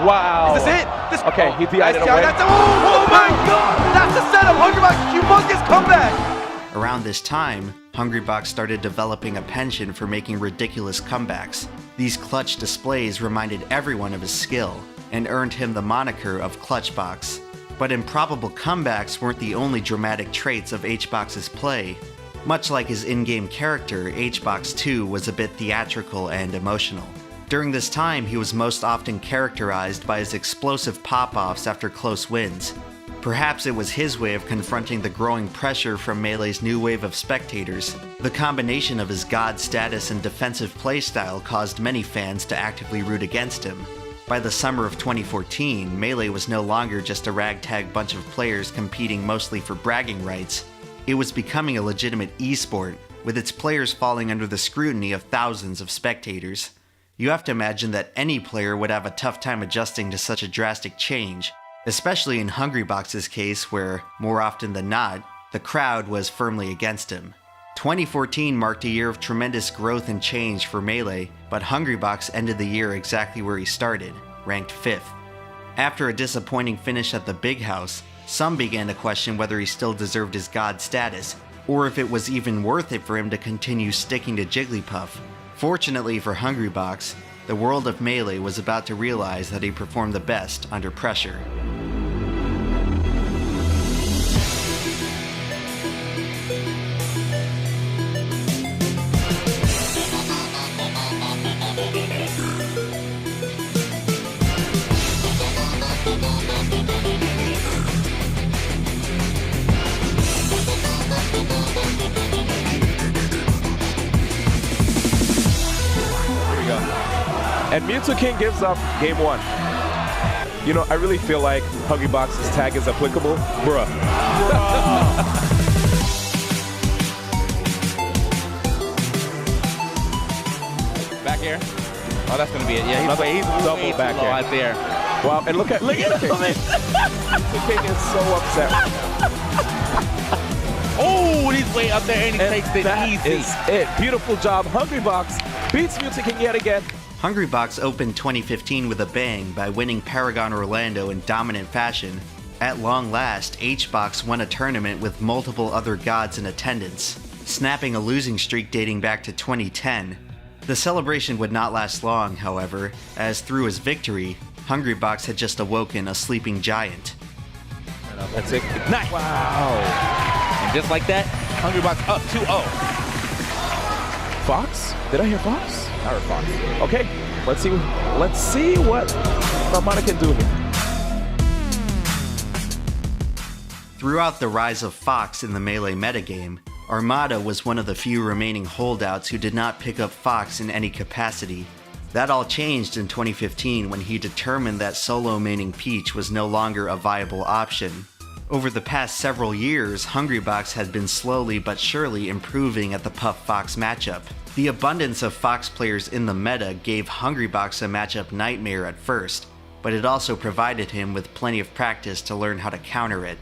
Wow. Is this it? Okay, he DI'd it away. Oh my god! That's the setup. Hungrybox, humongous comeback. Around this time, Hungrybox started developing a penchant for making ridiculous comebacks. These clutch displays reminded everyone of his skill, and earned him the moniker of Clutchbox. But improbable comebacks weren't the only dramatic traits of HBox's play. Much like his in-game character, HBox 2 was a bit theatrical and emotional. During this time, he was most often characterized by his explosive pop-offs after close wins. Perhaps it was his way of confronting the growing pressure from Melee's new wave of spectators. The combination of his god status and defensive playstyle caused many fans to actively root against him. By the summer of 2014, Melee was no longer just a ragtag bunch of players competing mostly for bragging rights. It was becoming a legitimate esport, with its players falling under the scrutiny of thousands of spectators. You have to imagine that any player would have a tough time adjusting to such a drastic change, especially in Hungrybox's case where, more often than not, the crowd was firmly against him. 2014 marked a year of tremendous growth and change for Melee, but Hungrybox ended the year exactly where he started, ranked 5th. After a disappointing finish at the Big House, some began to question whether he still deserved his god status, or if it was even worth it for him to continue sticking to Jigglypuff. Fortunately for Hungrybox, the world of Melee was about to realize that he performed the best under pressure. And Mewtwo King gives up game 1. You know, I really feel like Hungrybox's tag is applicable. Bruh. Back here. Oh, that's gonna be it. Yeah, He's double back here. Right there. Wow, and look at him. The King is so upset. Oh, he's way up there and he takes it That easy. is it. Beautiful job. Hungrybox beats Mewtwo King yet again. Hungrybox opened 2015 with a bang by winning Paragon Orlando in dominant fashion. At long last, HBox won a tournament with multiple other gods in attendance, snapping a losing streak dating back to 2010. The celebration would not last long, however, as through his victory, Hungrybox had just awoken a sleeping giant. That's it. Nice. Wow. And just like that, Hungrybox up 2-0. Fox? Did I hear Fox? I heard Fox. Okay, let's see what Armada can do here. Throughout the rise of Fox in the Melee metagame, Armada was one of the few remaining holdouts who did not pick up Fox in any capacity. That all changed in 2015 when he determined that solo maining Peach was no longer a viable option. Over the past several years, Hungrybox had been slowly but surely improving at the Puff Fox matchup. The abundance of Fox players in the meta gave Hungrybox a matchup nightmare at first, but it also provided him with plenty of practice to learn how to counter it.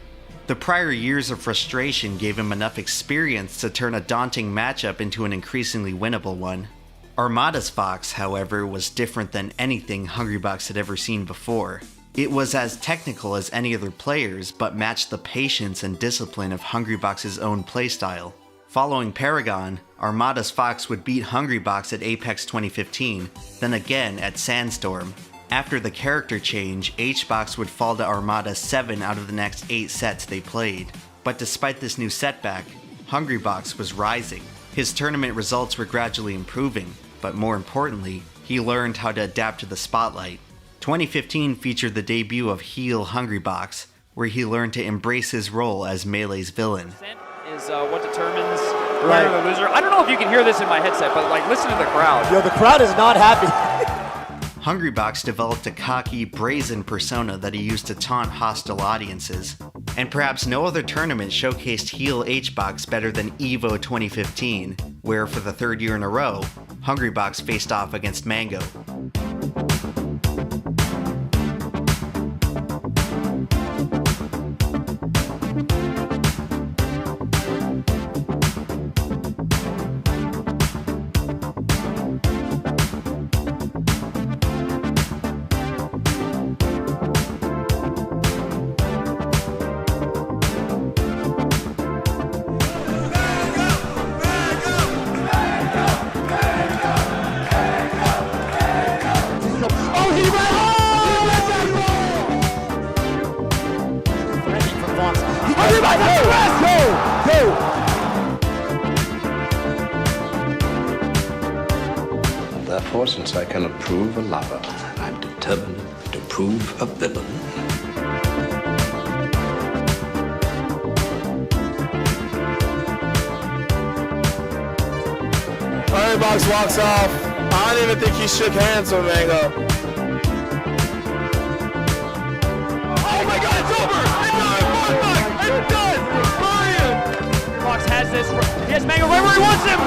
The prior years of frustration gave him enough experience to turn a daunting matchup into an increasingly winnable one. Armada's Fox, however, was different than anything Hungrybox had ever seen before. It was as technical as any other players, but matched the patience and discipline of Hungrybox's own playstyle. Following Paragon, Armada's Fox would beat Hungrybox at Apex 2015, then again at Sandstorm. After the character change, HBox would fall to Armada 7 out of the next 8 sets they played. But despite this new setback, Hungrybox was rising. His tournament results were gradually improving, but more importantly, he learned how to adapt to the spotlight. 2015 featured the debut of heel Hungrybox, where he learned to embrace his role as Melee's villain. Is what determines the winner or the loser. I don't know if you can hear this in my headset, but like listen to the crowd. Yo, the crowd is not happy. Hungrybox developed a cocky, brazen persona that he used to taunt hostile audiences. And perhaps no other tournament showcased heel HBox better than EVO 2015, where for the third year in a row, Hungrybox faced off against Mango. Therefore, since I can approve a lover, I'm determined to prove a villain. Hungrybox walks off. I don't even think he shook hands with Mango. Oh my God, it's over! It's done! Fox has this. He has Mango right where he wants him.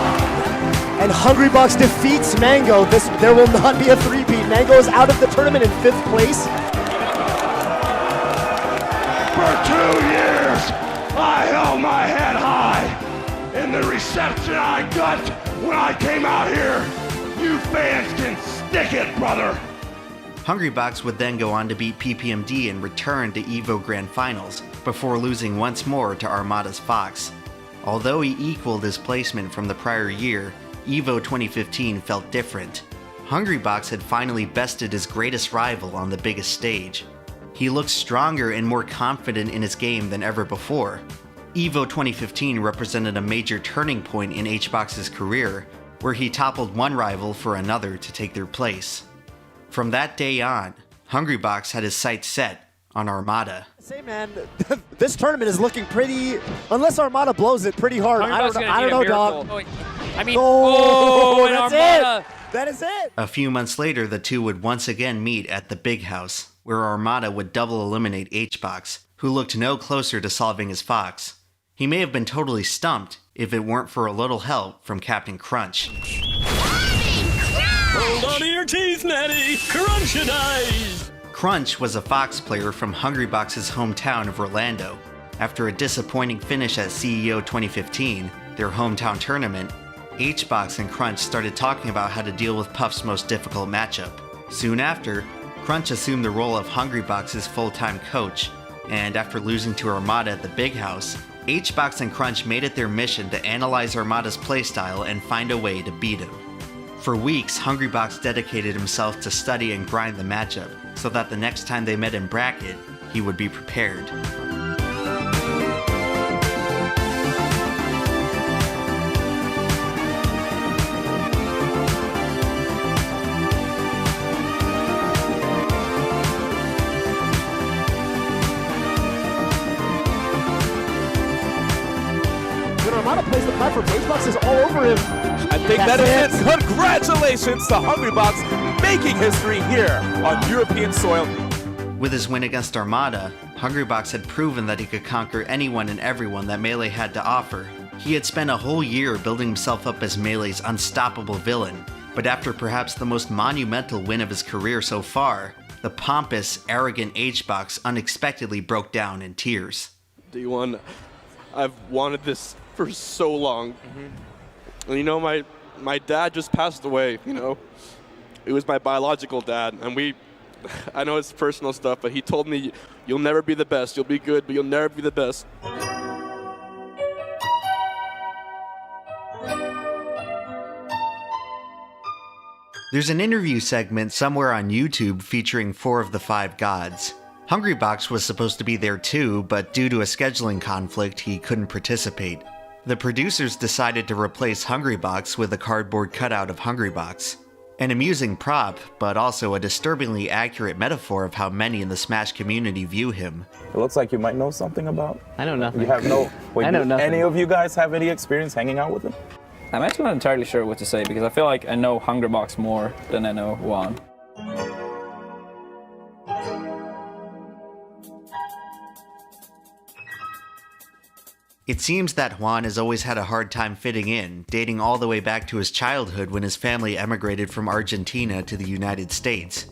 And Hungrybox defeats Mango. There will not be a three-peat. Mango is out of the tournament in 5th place. For 2 years, I held my head high. And the reception I got when I came out here, you fans can stick it, brother. Hungrybox would then go on to beat PPMD and return to EVO Grand Finals, before losing once more to Armada's Fox. Although he equaled his placement from the prior year, EVO 2015 felt different. Hungrybox had finally bested his greatest rival on the biggest stage. He looked stronger and more confident in his game than ever before. EVO 2015 represented a major turning point in HBox's career, where he toppled one rival for another to take their place. From that day on, Hungrybox had his sights set on Armada. Say, man, this tournament is looking pretty, unless Armada blows it pretty hard. I don't know, dog. I mean, and that's Armada That is it! A few months later, the two would once again meet at the Big House, where Armada would double eliminate H-Box, who looked no closer to solving his fox. He may have been totally stumped if it weren't for a little help from Captain Crunch. Hold on to your teeth, Natty! Crunch-a-dice! Crunch was a Fox player from Hungrybox's hometown of Orlando. After a disappointing finish at CEO 2015, their hometown tournament, H-Box and Crunch started talking about how to deal with Puff's most difficult matchup. Soon after, Crunch assumed the role of Hungrybox's full-time coach, and after losing to Armada at the Big House, H-Box and Crunch made it their mission to analyze Armada's playstyle and find a way to beat him. For weeks, Hungrybox dedicated himself to study and grind the matchup, so that the next time they met in bracket, he would be prepared. Armada plays the platform. H-Box is all over him. I think that is it. Congratulations to Hungrybox making history here on European soil. With his win against Armada, Hungrybox had proven that he could conquer anyone and everyone that Melee had to offer. He had spent a whole year building himself up as Melee's unstoppable villain, but after perhaps the most monumental win of his career so far, the pompous, arrogant H-Box unexpectedly broke down in tears. D1, I've wanted this for so long. And you know, my dad just passed away, you know. It was my biological dad, and I know it's personal stuff, but he told me, you'll never be the best. You'll be good, but you'll never be the best. There's an interview segment somewhere on YouTube featuring 4 of the 5 gods. Hungrybox was supposed to be there too, but due to a scheduling conflict, he couldn't participate. The producers decided to replace Hungrybox with a cardboard cutout of Hungrybox. An amusing prop, but also a disturbingly accurate metaphor of how many in the Smash community view him. It looks like you might know something about. I know nothing. You have no. Wait, I know nothing. Any of you guys have any experience hanging out with him? I'm actually not entirely sure what to say because I feel like I know Hungrybox more than I know Juan. It seems that Juan has always had a hard time fitting in, dating all the way back to his childhood when his family emigrated from Argentina to the United States.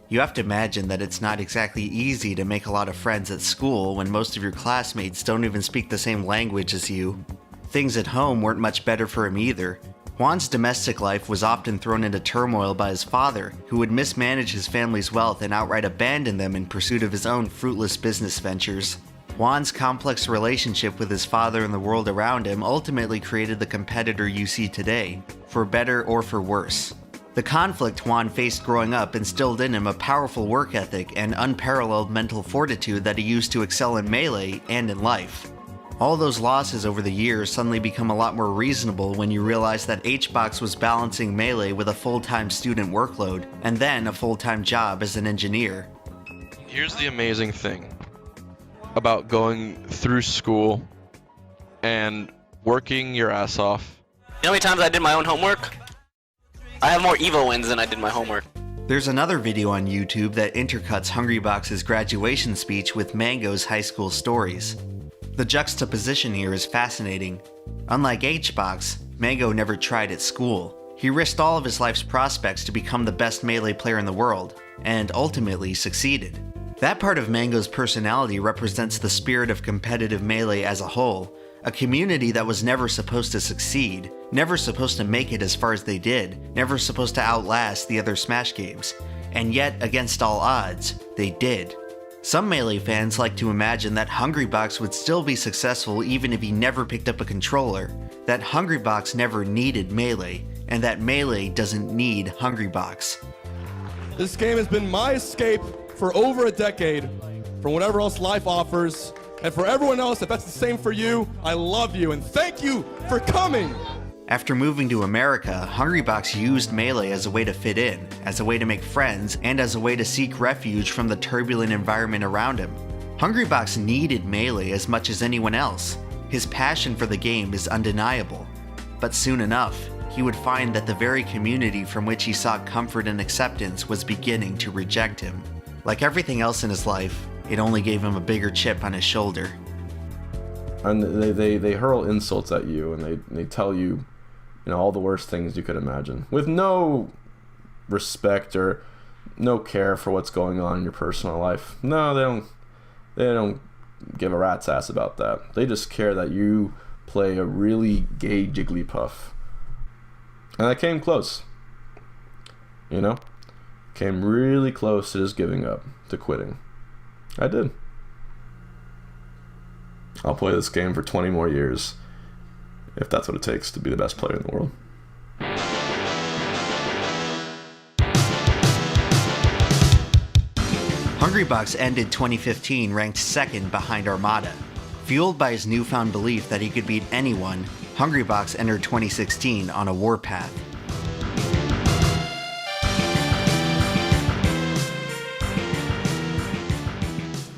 You have to imagine that it's not exactly easy to make a lot of friends at school when most of your classmates don't even speak the same language as you. Things at home weren't much better for him either. Juan's domestic life was often thrown into turmoil by his father, who would mismanage his family's wealth and outright abandon them in pursuit of his own fruitless business ventures. Juan's complex relationship with his father and the world around him ultimately created the competitor you see today, for better or for worse. The conflict Juan faced growing up instilled in him a powerful work ethic and unparalleled mental fortitude that he used to excel in Melee and in life. All those losses over the years suddenly become a lot more reasonable when you realize that H-Box was balancing Melee with a full-time student workload, and then a full-time job as an engineer. Here's the amazing thing about going through school and working your ass off. You know how many times I did my own homework? I have more EVO wins than I did my homework. There's another video on YouTube that intercuts Hungrybox's graduation speech with Mango's high school stories. The juxtaposition here is fascinating. Unlike H-Box, Mango never tried at school. He risked all of his life's prospects to become the best Melee player in the world, and ultimately succeeded. That part of Mango's personality represents the spirit of competitive Melee as a whole, a community that was never supposed to succeed, never supposed to make it as far as they did, never supposed to outlast the other Smash games, and yet, against all odds, they did. Some Melee fans like to imagine that Hungrybox would still be successful even if he never picked up a controller, that Hungrybox never needed Melee, and that Melee doesn't need Hungrybox. This game has been my escape for over a decade from whatever else life offers. And for everyone else, if that's the same for you, I love you and thank you for coming. After moving to America, Hungrybox used Melee as a way to fit in, as a way to make friends, and as a way to seek refuge from the turbulent environment around him. Hungrybox needed Melee as much as anyone else. His passion for the game is undeniable. But soon enough, he would find that the very community from which he sought comfort and acceptance was beginning to reject him. Like everything else in his life, it only gave him a bigger chip on his shoulder. And they hurl insults at you, and they tell you, all the worst things you could imagine, with no respect or no care for what's going on in your personal life. No, they don't give a rat's ass about that. They just care that you play a really gay Jigglypuff. And I came close. Came really close to just giving up, to quitting. I did. I'll play this game for 20 more years, if that's what it takes to be the best player in the world. Hungrybox ended 2015 ranked second behind Armada. Fueled by his newfound belief that he could beat anyone, Hungrybox entered 2016 on a warpath.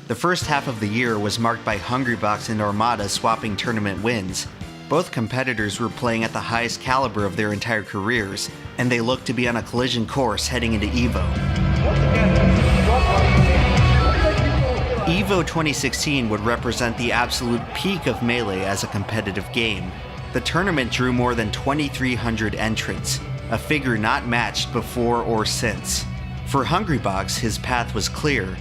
The first half of the year was marked by Hungrybox and Armada swapping tournament wins. Both competitors were playing at the highest caliber of their entire careers, and they looked to be on a collision course heading into EVO. EVO 2016 would represent the absolute peak of Melee as a competitive game. The tournament drew more than 2,300 entrants, a figure not matched before or since. For Hungrybox, his path was clear.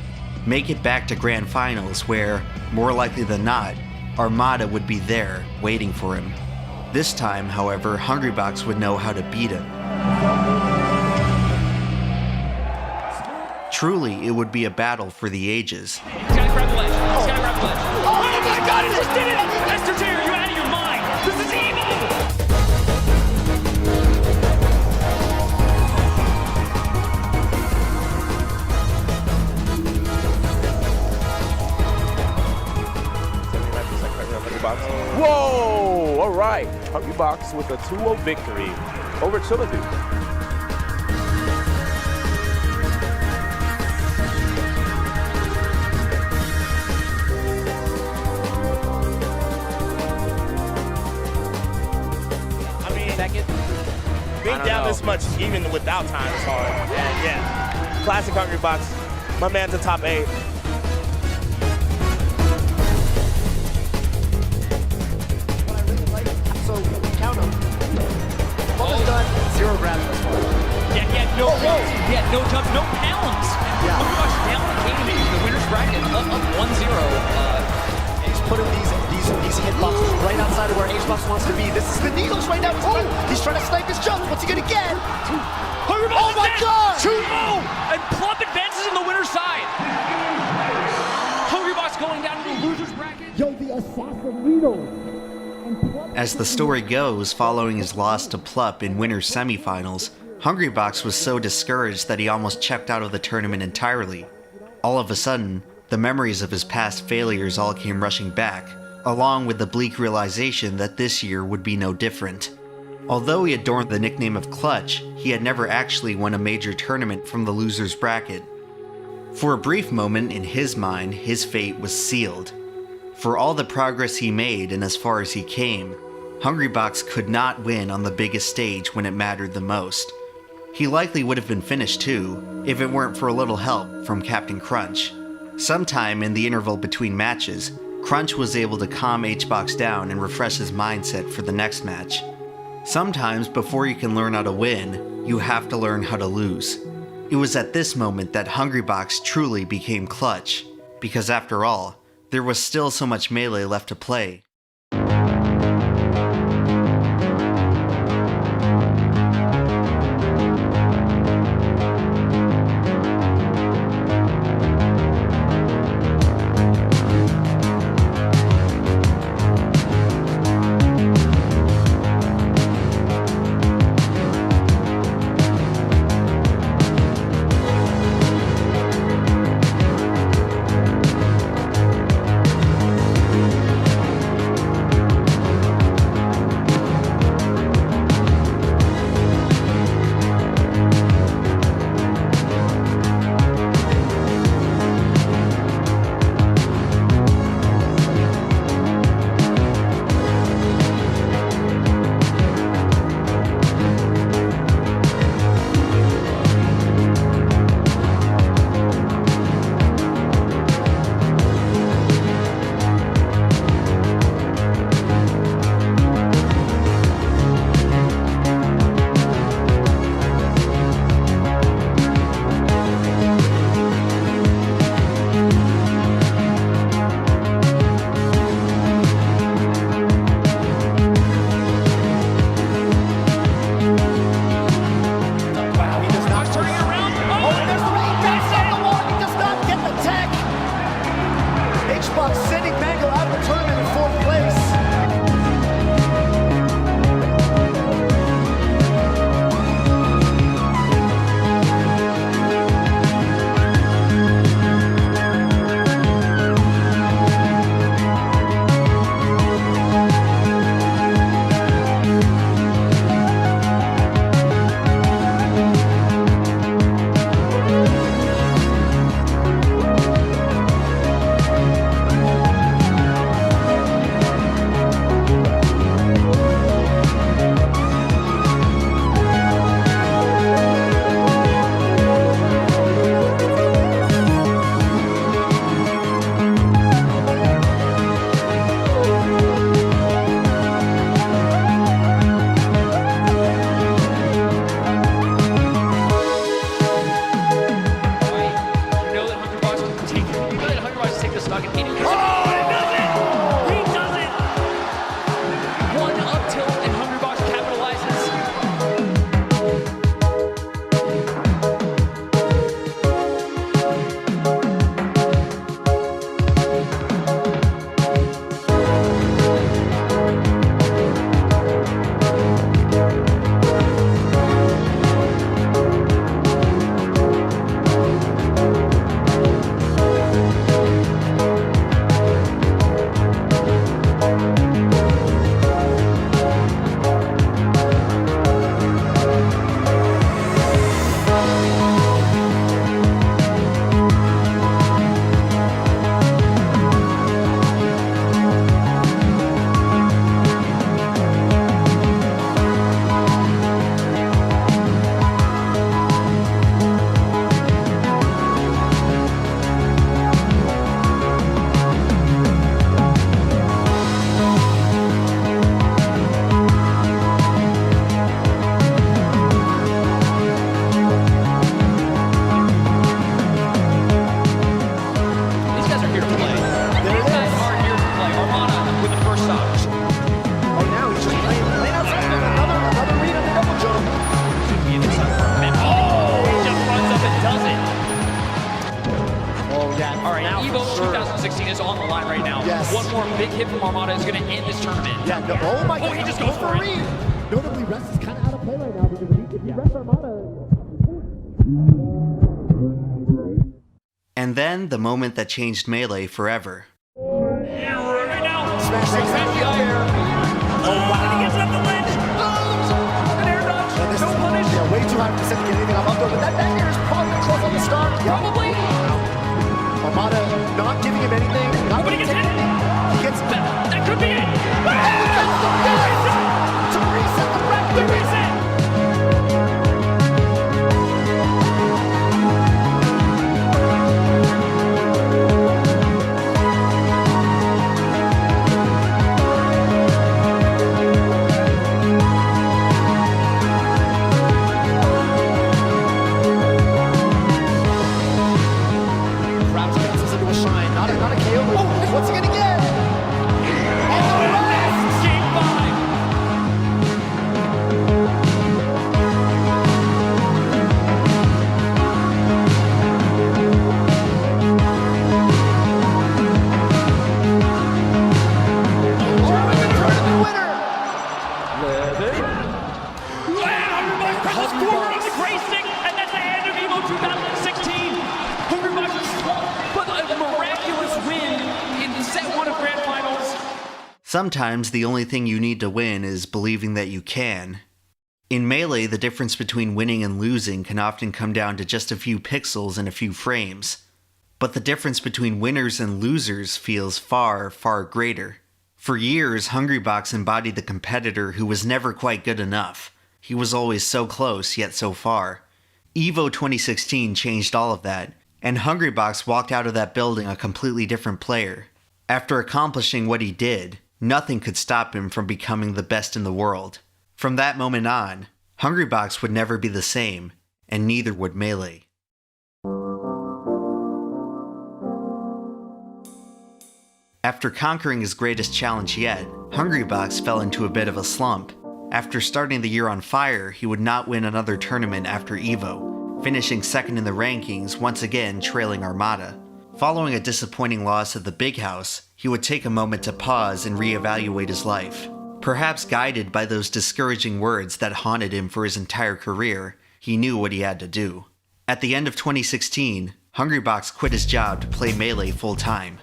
Make it back to Grand Finals where, more likely than not, Armada would be there, waiting for him. This time, however, Hungrybox would know how to beat him. Truly, it would be a battle for the ages. He's gonna grab the ledge. He's gonna grab the ledge. Oh my god, he just did it! Esther J, are you out of your mind? This is evil! Whoa! All right. Hungrybox with a 2-0 victory over Chilladude. Being down this much, even without time, is hard. And yeah, classic Hungrybox. My man's a top 8. So, count them. Bubba's done 0 grabs thus far. Yeah, he had no jumps. He had no jumps, no pounds. Yeah. Hungrybox down came in the winner's bracket, up 1-0. He's putting these hitboxes right outside of where H-Box wants to be. This is the needles right now. He's trying to snipe his jump. What's he gonna get? Oh my god! 2-0! And Plump advances in the winner's side. Hungrybox going down to the loser's bracket. Yo, the assassin needle. As the story goes, following his loss to Plup in winner's semifinals, Hungrybox was so discouraged that he almost checked out of the tournament entirely. All of a sudden, the memories of his past failures all came rushing back, along with the bleak realization that this year would be no different. Although he adorned the nickname of Clutch, he had never actually won a major tournament from the loser's bracket. For a brief moment, in his mind, his fate was sealed. For all the progress he made and as far as he came, Hungrybox could not win on the biggest stage when it mattered the most. He likely would have been finished too, if it weren't for a little help from Captain Crunch. Sometime in the interval between matches, Crunch was able to calm H-Box down and refresh his mindset for the next match. Sometimes before you can learn how to win, you have to learn how to lose. It was at this moment that Hungrybox truly became Clutch, because after all, there was still so much Melee left to play. right, Evo 2016 is on the line right now. Yes. One more big hit from Armada is going to end this tournament. Yeah, no, oh my God. He just goes for it. Notably, rest is kind of out of play right now because if you rest Armada. And then the moment that changed Melee forever. Right now. Smash the air. Oh, wow. He gets up the ledge. An air dodge. No punish. Yeah, way too high for Seth to get anything off there, but that back air is probably going to close on the start. Probably. Armada not giving him anything. Not But he gets hit. He gets that could be it. To reset the record. The reset. What's he gonna get? Game 5. Sometimes the only thing you need to win is believing that you can. In Melee, the difference between winning and losing can often come down to just a few pixels and a few frames. But the difference between winners and losers feels far, far greater. For years, Hungrybox embodied the competitor who was never quite good enough. He was always so close, yet so far. EVO 2016 changed all of that, and Hungrybox walked out of that building a completely different player. After accomplishing what he did, nothing could stop him from becoming the best in the world. From that moment on, Hungrybox would never be the same, and neither would Melee. After conquering his greatest challenge yet, Hungrybox fell into a bit of a slump. After starting the year on fire, he would not win another tournament after EVO, finishing second in the rankings, once again trailing Armada. Following a disappointing loss at the Big House, he would take a moment to pause and reevaluate his life. Perhaps guided by those discouraging words that haunted him for his entire career, he knew what he had to do. At the end of 2016, Hungrybox quit his job to play Melee full-time.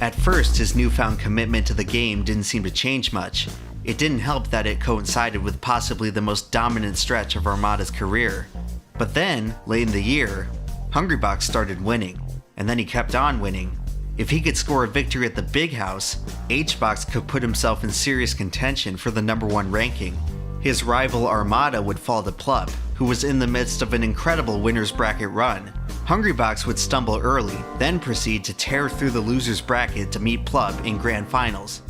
At first, his newfound commitment to the game didn't seem to change much. It didn't help that it coincided with possibly the most dominant stretch of Armada's career. But then, late in the year, Hungrybox started winning, and then he kept on winning. If he could score a victory at the Big House, HBox could put himself in serious contention for the #1 ranking. His rival Armada would fall to Plup, who was in the midst of an incredible winner's bracket run. Hungrybox would stumble early, then proceed to tear through the loser's bracket to meet Plup in grand finals.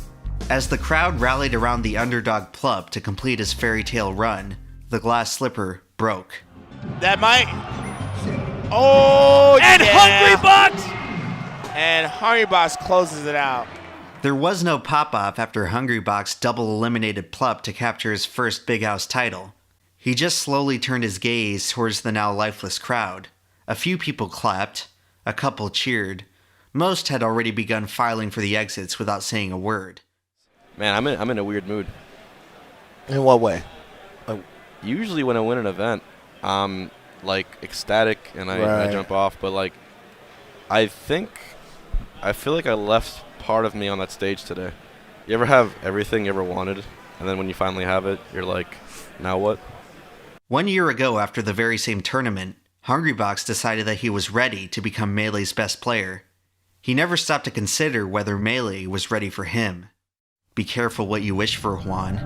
As the crowd rallied around the underdog Plup to complete his fairy tale run, the glass slipper broke. That might. Oh, and yeah. Hungrybox! And Hungrybox closes it out. There was no pop-off after Hungrybox double-eliminated Plup to capture his first Big House title. He just slowly turned his gaze towards the now lifeless crowd. A few people clapped, a couple cheered. Most had already begun filing for the exits without saying a word. Man, I'm in a weird mood. In what way? Usually when I win an event, I'm like ecstatic and I jump off, but like I feel like I left part of me on that stage today. You ever have everything you ever wanted, and then when you finally have it, you're like, now what? 1 year ago, after the very same tournament, Hungrybox decided that he was ready to become Melee's best player. He never stopped to consider whether Melee was ready for him. Be careful what you wish for, Juan.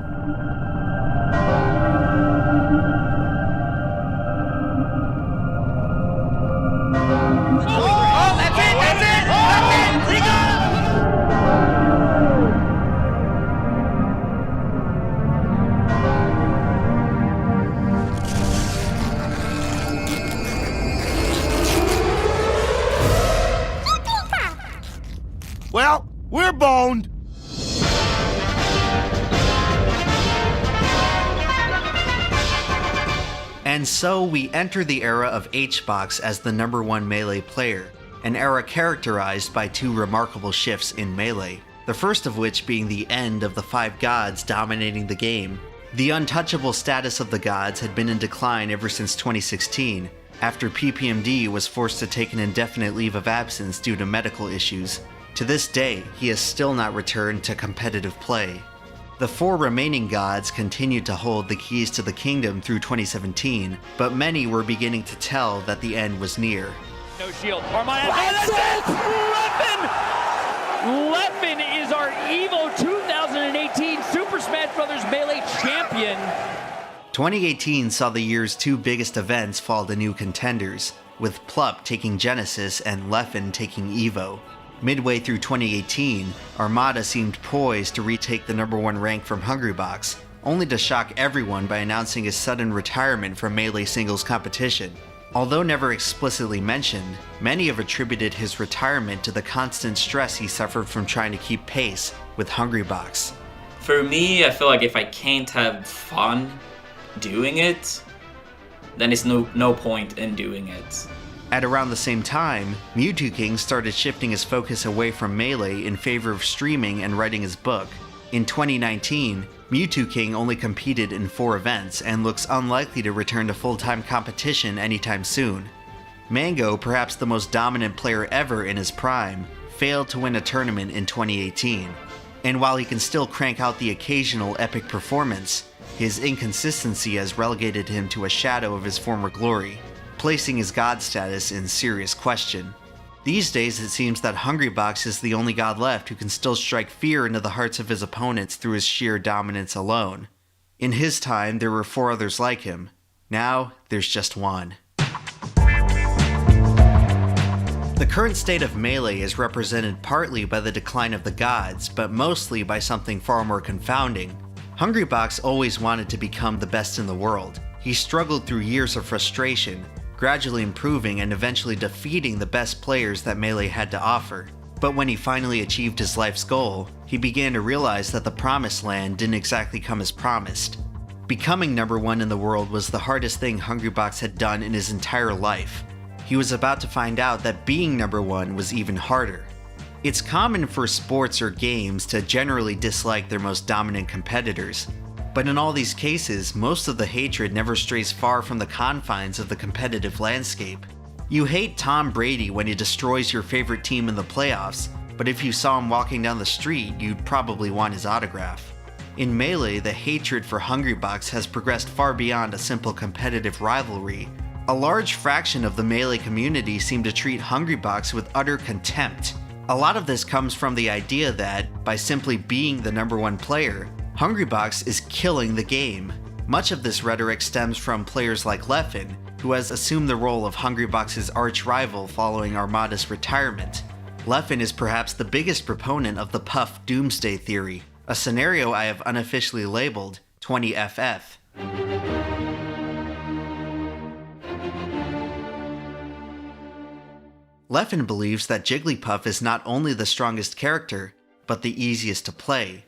Well, we're boned. And so we enter the era of HBox as the #1 Melee player, an era characterized by two remarkable shifts in Melee, the first of which being the end of the 5 gods dominating the game. The untouchable status of the gods had been in decline ever since 2016, after PPMD was forced to take an indefinite leave of absence due to medical issues. To this day, he has still not returned to competitive play. The 4 remaining gods continued to hold the keys to the kingdom through 2017, but many were beginning to tell that the end was near. No shield. Armada. Leffen is our EVO 2018 Super Smash Bros. Melee champion. 2018 saw the year's 2 biggest events fall to new contenders, with Plup taking Genesis and Leffen taking EVO. Midway through 2018, Armada seemed poised to retake the #1 rank from Hungrybox, only to shock everyone by announcing his sudden retirement from Melee singles competition. Although never explicitly mentioned, many have attributed his retirement to the constant stress he suffered from trying to keep pace with Hungrybox. For me, I feel like if I can't have fun doing it, then it's no point in doing it. At around the same time, Mewtwo King started shifting his focus away from Melee in favor of streaming and writing his book. In 2019, Mewtwo King only competed in 4 events and looks unlikely to return to full-time competition anytime soon. Mango, perhaps the most dominant player ever in his prime, failed to win a tournament in 2018. And while he can still crank out the occasional epic performance, his inconsistency has relegated him to a shadow of his former glory, placing his god status in serious question. These days it seems that Hungrybox is the only god left who can still strike fear into the hearts of his opponents through his sheer dominance alone. In his time there were 4 others like him. Now there's just one. The current state of Melee is represented partly by the decline of the gods, but mostly by something far more confounding. Hungrybox always wanted to become the best in the world. He struggled through years of frustration, gradually improving and eventually defeating the best players that Melee had to offer. But when he finally achieved his life's goal, he began to realize that the promised land didn't exactly come as promised. Becoming #1 in the world was the hardest thing Hungrybox had done in his entire life. He was about to find out that being #1 was even harder. It's common for sports or games to generally dislike their most dominant competitors, but in all these cases, most of the hatred never strays far from the confines of the competitive landscape. You hate Tom Brady when he destroys your favorite team in the playoffs, but if you saw him walking down the street, you'd probably want his autograph. In Melee, the hatred for Hungrybox has progressed far beyond a simple competitive rivalry. A large fraction of the Melee community seem to treat Hungrybox with utter contempt. A lot of this comes from the idea that, by simply being the #1 player, Hungrybox is killing the game. Much of this rhetoric stems from players like Leffen, who has assumed the role of Hungrybox's arch-rival following Armada's retirement. Leffen is perhaps the biggest proponent of the Puff Doomsday Theory, a scenario I have unofficially labeled 20FF. Leffen believes that Jigglypuff is not only the strongest character, but the easiest to play.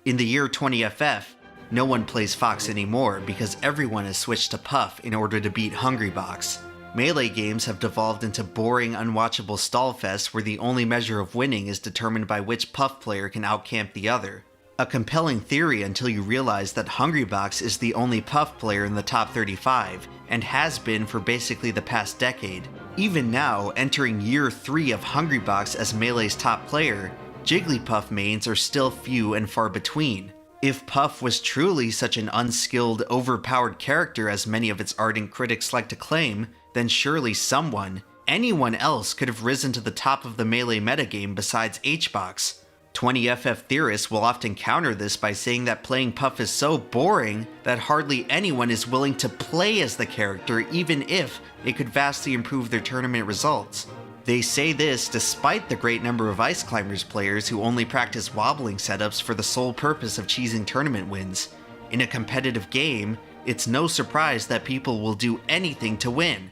In the year 20FF, no one plays Fox anymore because everyone has switched to Puff in order to beat Hungrybox. Melee games have devolved into boring, unwatchable stallfests where the only measure of winning is determined by which Puff player can outcamp the other. A compelling theory until you realize that Hungrybox is the only Puff player in the top 35, and has been for basically the past decade. Even now, entering year 3 of Hungrybox as Melee's top player, Jigglypuff mains are still few and far between. If Puff was truly such an unskilled, overpowered character as many of its ardent critics like to claim, then surely someone, anyone else could have risen to the top of the Melee metagame besides HBox. 20FF theorists will often counter this by saying that playing Puff is so boring that hardly anyone is willing to play as the character even if it could vastly improve their tournament results. They say this despite the great number of Ice Climbers players who only practice wobbling setups for the sole purpose of cheesing tournament wins. In a competitive game, it's no surprise that people will do anything to win.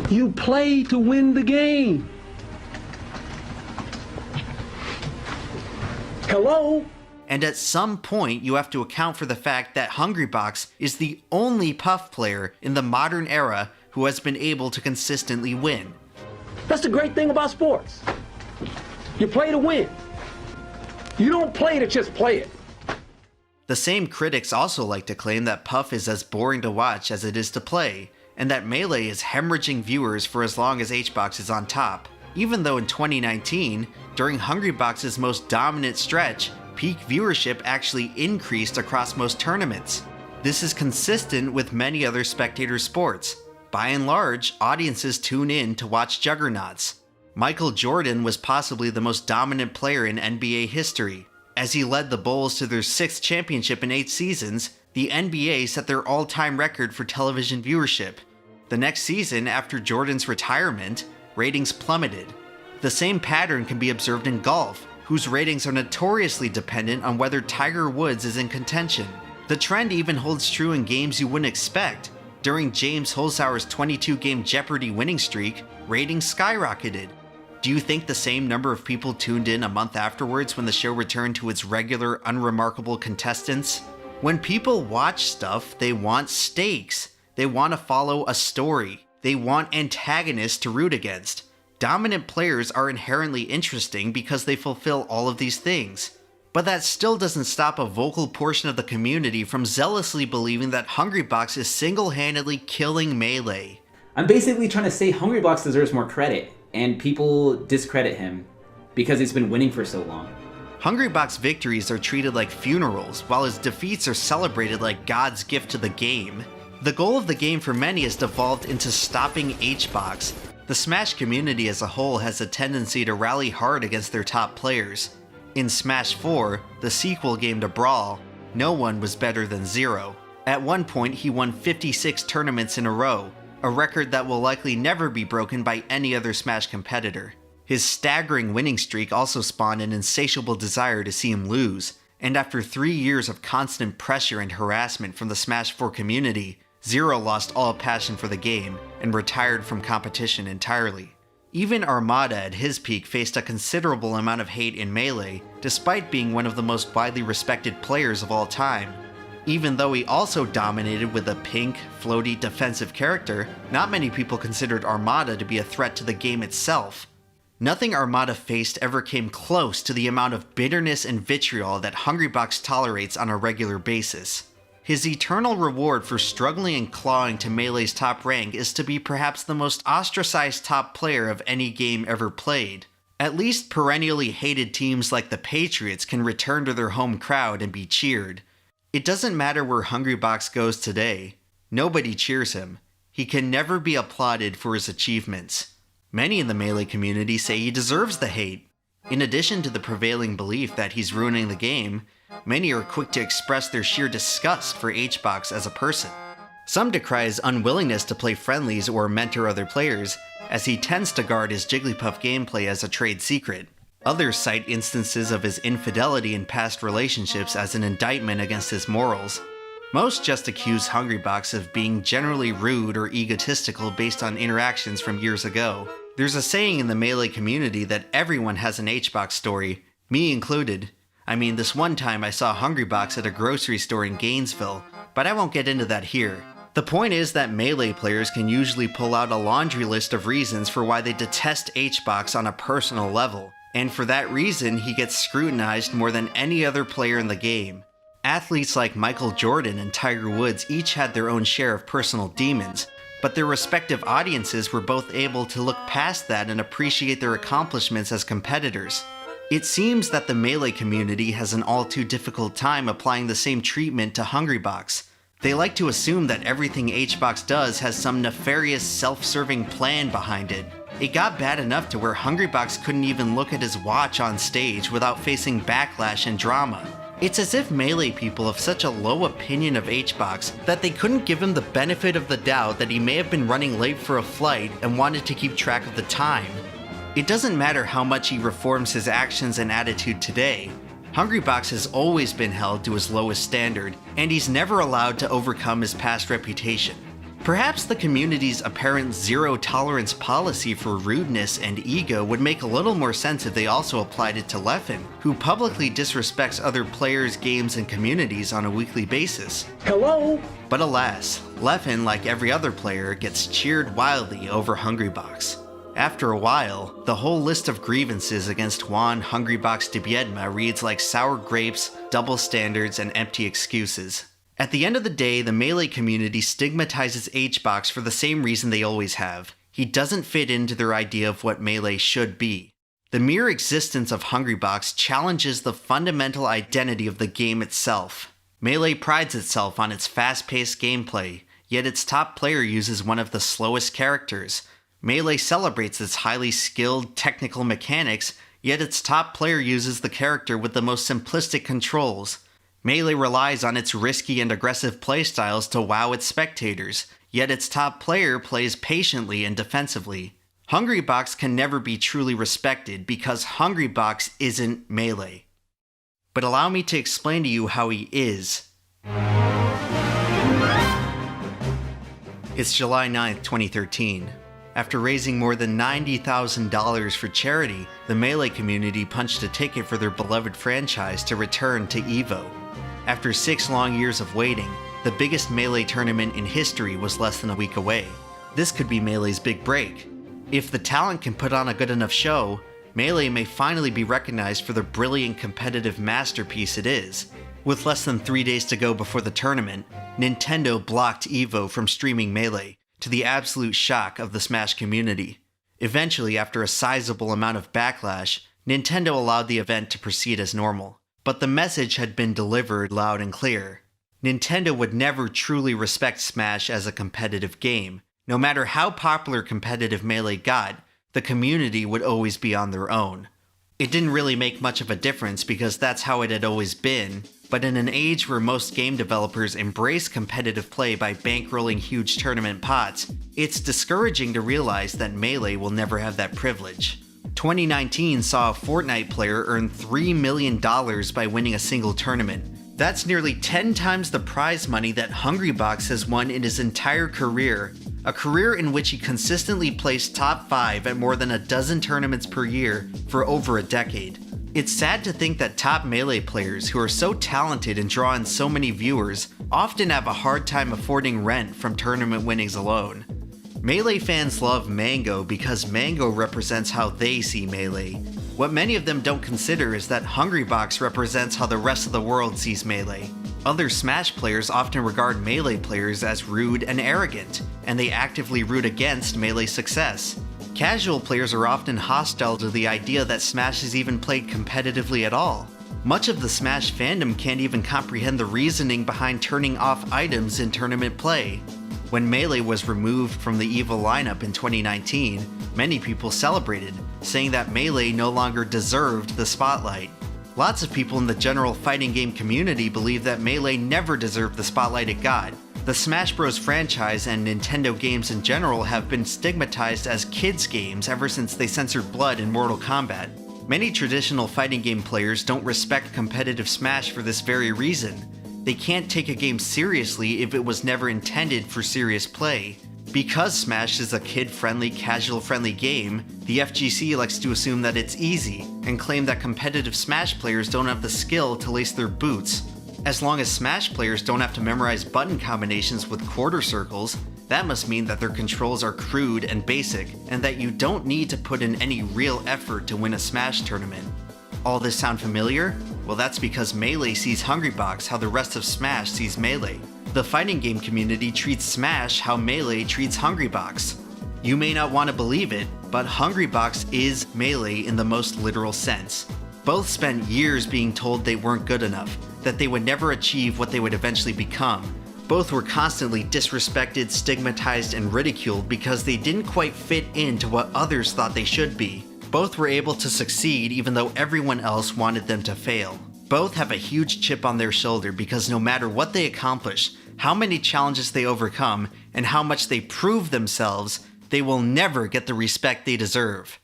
You play to win the game. Hello? And at some point, you have to account for the fact that Hungrybox is the only Puff player in the modern era who has been able to consistently win. That's the great thing about sports. You play to win. You don't play to just play it. The same critics also like to claim that Puff is as boring to watch as it is to play, and that Melee is hemorrhaging viewers for as long as HBox is on top, even though in 2019, during Hungrybox's most dominant stretch, peak viewership actually increased across most tournaments. This is consistent with many other spectator sports. By and large, audiences tune in to watch juggernauts. Michael Jordan was possibly the most dominant player in NBA history. As he led the Bulls to their 6th championship in 8 seasons, the NBA set their all-time record for television viewership. The next season, after Jordan's retirement, ratings plummeted. The same pattern can be observed in golf, whose ratings are notoriously dependent on whether Tiger Woods is in contention. The trend even holds true in games you wouldn't expect. During James Holzhauer's 22-game Jeopardy winning streak, ratings skyrocketed. Do you think the same number of people tuned in a month afterwards when the show returned to its regular, unremarkable contestants? When people watch stuff, they want stakes. They want to follow a story. They want antagonists to root against. Dominant players are inherently interesting because they fulfill all of these things. But that still doesn't stop a vocal portion of the community from zealously believing that Hungrybox is single-handedly killing Melee. I'm basically trying to say Hungrybox deserves more credit, and people discredit him because he's been winning for so long. Hungrybox victories are treated like funerals, while his defeats are celebrated like God's gift to the game. The goal of the game for many has devolved into stopping HBox. The Smash community as a whole has a tendency to rally hard against their top players. In Smash 4, the sequel game to Brawl, no one was better than Zero. At one point, he won 56 tournaments in a row, a record that will likely never be broken by any other Smash competitor. His staggering winning streak also spawned an insatiable desire to see him lose, and after 3 years of constant pressure and harassment from the Smash 4 community, Zero lost all passion for the game and retired from competition entirely. Even Armada at his peak faced a considerable amount of hate in Melee, despite being one of the most widely respected players of all time. Even though he also dominated with a pink, floaty, defensive character, not many people considered Armada to be a threat to the game itself. Nothing Armada faced ever came close to the amount of bitterness and vitriol that Hungrybox tolerates on a regular basis. His eternal reward for struggling and clawing to Melee's top rank is to be perhaps the most ostracized top player of any game ever played. At least perennially hated teams like the Patriots can return to their home crowd and be cheered. It doesn't matter where Hungrybox goes today. Nobody cheers him. He can never be applauded for his achievements. Many in the Melee community say he deserves the hate. In addition to the prevailing belief that he's ruining the game, many are quick to express their sheer disgust for HBox as a person. Some decry his unwillingness to play friendlies or mentor other players, as he tends to guard his Jigglypuff gameplay as a trade secret. Others cite instances of his infidelity in past relationships as an indictment against his morals. Most just accuse Hungrybox of being generally rude or egotistical based on interactions from years ago. There's a saying in the Melee community that everyone has an HBox story, me included. I mean, this one time I saw Hungrybox at a grocery store in Gainesville, but I won't get into that here. The point is that Melee players can usually pull out a laundry list of reasons for why they detest HBox on a personal level, and for that reason he gets scrutinized more than any other player in the game. Athletes like Michael Jordan and Tiger Woods each had their own share of personal demons, but their respective audiences were both able to look past that and appreciate their accomplishments as competitors. It seems that the Melee community has an all too difficult time applying the same treatment to Hungrybox. They like to assume that everything HBox does has some nefarious self-serving plan behind it. It got bad enough to where Hungrybox couldn't even look at his watch on stage without facing backlash and drama. It's as if Melee people have such a low opinion of HBox that they couldn't give him the benefit of the doubt that he may have been running late for a flight and wanted to keep track of the time. It doesn't matter how much he reforms his actions and attitude today. Hungrybox has always been held to his lowest standard, and he's never allowed to overcome his past reputation. Perhaps the community's apparent zero-tolerance policy for rudeness and ego would make a little more sense if they also applied it to Leffen, who publicly disrespects other players, games, and communities on a weekly basis. Hello? But alas, Leffen, like every other player, gets cheered wildly over Hungrybox. After a while, the whole list of grievances against Juan Hungrybox de Biedma reads like sour grapes, double standards, and empty excuses. At the end of the day, the Melee community stigmatizes HBox for the same reason they always have. He doesn't fit into their idea of what Melee should be. The mere existence of Hungrybox challenges the fundamental identity of the game itself. Melee prides itself on its fast-paced gameplay, yet its top player uses one of the slowest characters. Melee celebrates its highly skilled technical mechanics, yet its top player uses the character with the most simplistic controls. Melee relies on its risky and aggressive playstyles to wow its spectators, yet its top player plays patiently and defensively. Hungrybox can never be truly respected because Hungrybox isn't Melee. But allow me to explain to you how he is. It's July 9th, 2013. After raising more than $90,000 for charity, the Melee community punched a ticket for their beloved franchise to return to EVO. After 6 long years of waiting, the biggest Melee tournament in history was less than a week away. This could be Melee's big break. If the talent can put on a good enough show, Melee may finally be recognized for the brilliant competitive masterpiece it is. With less than 3 days to go before the tournament, Nintendo blocked EVO from streaming Melee, to the absolute shock of the Smash community. Eventually, after a sizable amount of backlash, Nintendo allowed the event to proceed as normal. But the message had been delivered loud and clear. Nintendo would never truly respect Smash as a competitive game. No matter how popular competitive Melee got, the community would always be on their own. It didn't really make much of a difference because that's how it had always been, but in an age where most game developers embrace competitive play by bankrolling huge tournament pots, it's discouraging to realize that Melee will never have that privilege. 2019 saw a Fortnite player earn $3 million by winning a single tournament. That's nearly 10 times the prize money that Hungrybox has won in his entire career, a career in which he consistently placed top 5 at more than a dozen tournaments per year for over a decade. It's sad to think that top Melee players who are so talented and draw in so many viewers often have a hard time affording rent from tournament winnings alone. Melee fans love Mango because Mango represents how they see Melee. What many of them don't consider is that Hungrybox represents how the rest of the world sees Melee. Other Smash players often regard Melee players as rude and arrogant, and they actively root against Melee's success. Casual players are often hostile to the idea that Smash is even played competitively at all. Much of the Smash fandom can't even comprehend the reasoning behind turning off items in tournament play. When Melee was removed from the EVO lineup in 2019, many people celebrated, saying that Melee no longer deserved the spotlight. Lots of people in the general fighting game community believe that Melee never deserved the spotlight it got. The Smash Bros. Franchise and Nintendo games in general have been stigmatized as kids' games ever since they censored blood in Mortal Kombat. Many traditional fighting game players don't respect competitive Smash for this very reason. They can't take a game seriously if it was never intended for serious play. Because Smash is a kid-friendly, casual-friendly game, the FGC likes to assume that it's easy, and claim that competitive Smash players don't have the skill to lace their boots. As long as Smash players don't have to memorize button combinations with quarter circles, that must mean that their controls are crude and basic, and that you don't need to put in any real effort to win a Smash tournament. All this sound familiar? Well, that's because Melee sees Hungrybox how the rest of Smash sees Melee. The fighting game community treats Smash how Melee treats Hungrybox. You may not want to believe it, but Hungrybox is Melee in the most literal sense. Both spent years being told they weren't good enough, that they would never achieve what they would eventually become. Both were constantly disrespected, stigmatized, and ridiculed because they didn't quite fit into what others thought they should be. Both were able to succeed even though everyone else wanted them to fail. Both have a huge chip on their shoulder because no matter what they accomplish, how many challenges they overcome, and how much they prove themselves, they will never get the respect they deserve.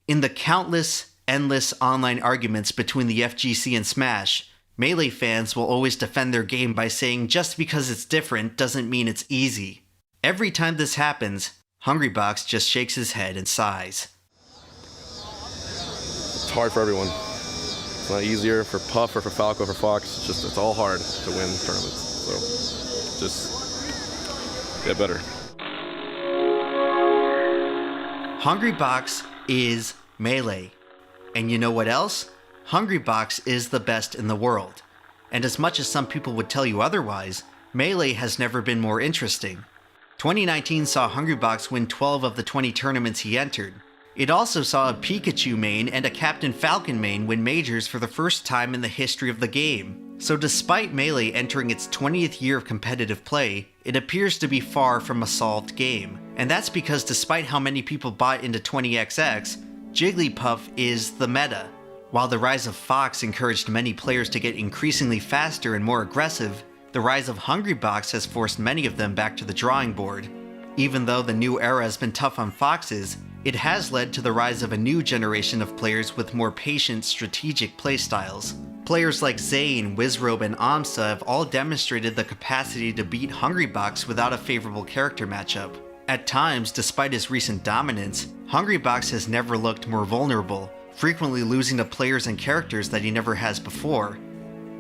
In the countless, endless online arguments between the FGC and Smash, Melee fans will always defend their game by saying just because it's different doesn't mean it's easy. Every time this happens, Hungrybox just shakes his head and sighs. It's hard for everyone. It's not easier for Puff or for Falco or for Fox. It's all hard to win tournaments. So just get better. Hungrybox is Melee. And you know what else? Hungrybox is the best in the world. And as much as some people would tell you otherwise, Melee has never been more interesting. 2019 saw Hungrybox win 12 of the 20 tournaments he entered. It also saw a Pikachu main and a Captain Falcon main win majors for the first time in the history of the game. So despite Melee entering its 20th year of competitive play, it appears to be far from a solved game. And that's because despite how many people bought into 20XX, Jigglypuff is the meta. While the rise of Fox encouraged many players to get increasingly faster and more aggressive, the rise of Hungrybox has forced many of them back to the drawing board. Even though the new era has been tough on Foxes, it has led to the rise of a new generation of players with more patient, strategic playstyles. Players like Zane, Wizrobe, and Amsa have all demonstrated the capacity to beat Hungrybox without a favorable character matchup. At times, despite his recent dominance, Hungrybox has never looked more vulnerable, frequently losing to players and characters that he never has before.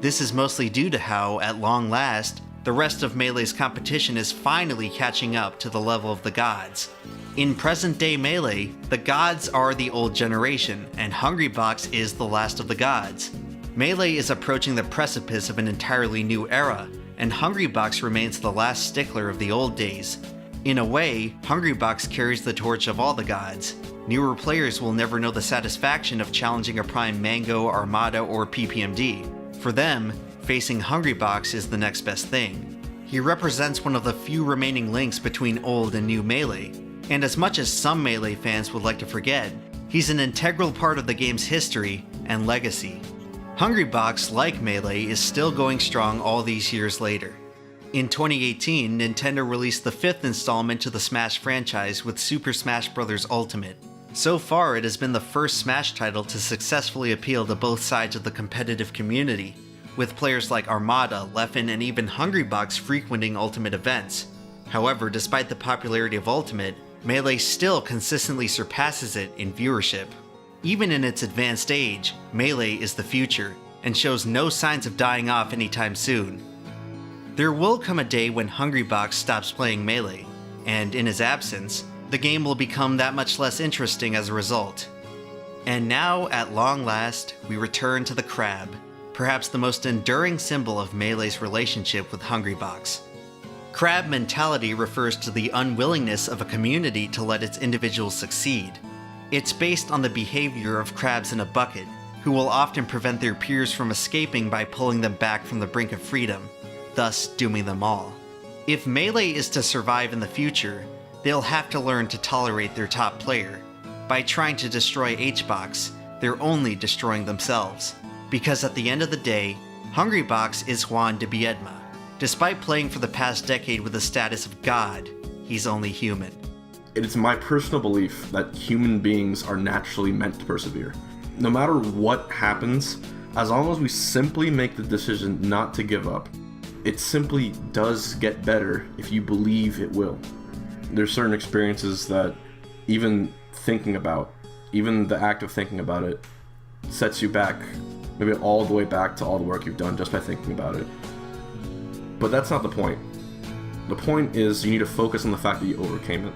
This is mostly due to how, at long last, the rest of Melee's competition is finally catching up to the level of the gods. In present-day Melee, the gods are the old generation, and Hungrybox is the last of the gods. Melee is approaching the precipice of an entirely new era, and Hungrybox remains the last stickler of the old days. In a way, Hungrybox carries the torch of all the gods. Newer players will never know the satisfaction of challenging a prime Mango, Armada, or PPMD. For them, facing Hungrybox is the next best thing. He represents one of the few remaining links between old and new Melee, and as much as some Melee fans would like to forget, he's an integral part of the game's history and legacy. Hungrybox, like Melee, is still going strong all these years later. In 2018, Nintendo released the 5th installment to the Smash franchise with Super Smash Bros. Ultimate. So far, it has been the first Smash title to successfully appeal to both sides of the competitive community, with players like Armada, Leffen, and even Hungrybox frequenting Ultimate events. However, despite the popularity of Ultimate, Melee still consistently surpasses it in viewership. Even in its advanced age, Melee is the future, and shows no signs of dying off anytime soon. There will come a day when Hungrybox stops playing Melee, and in his absence, the game will become that much less interesting as a result. And now, at long last, we return to the crab, perhaps the most enduring symbol of Melee's relationship with Hungrybox. Crab mentality refers to the unwillingness of a community to let its individuals succeed. It's based on the behavior of crabs in a bucket, who will often prevent their peers from escaping by pulling them back from the brink of freedom, thus dooming them all. If Melee is to survive in the future, they'll have to learn to tolerate their top player. By trying to destroy Hbox, they're only destroying themselves. Because at the end of the day, Hungrybox is Juan de Biedma. Despite playing for the past decade with the status of God, he's only human. It is my personal belief that human beings are naturally meant to persevere. No matter what happens, as long as we simply make the decision not to give up, it simply does get better if you believe it will. There's certain experiences that even thinking about, even the act of thinking about it, sets you back, maybe all the way back to all the work you've done just by thinking about it. But that's not the point. The point is you need to focus on the fact that you overcame it.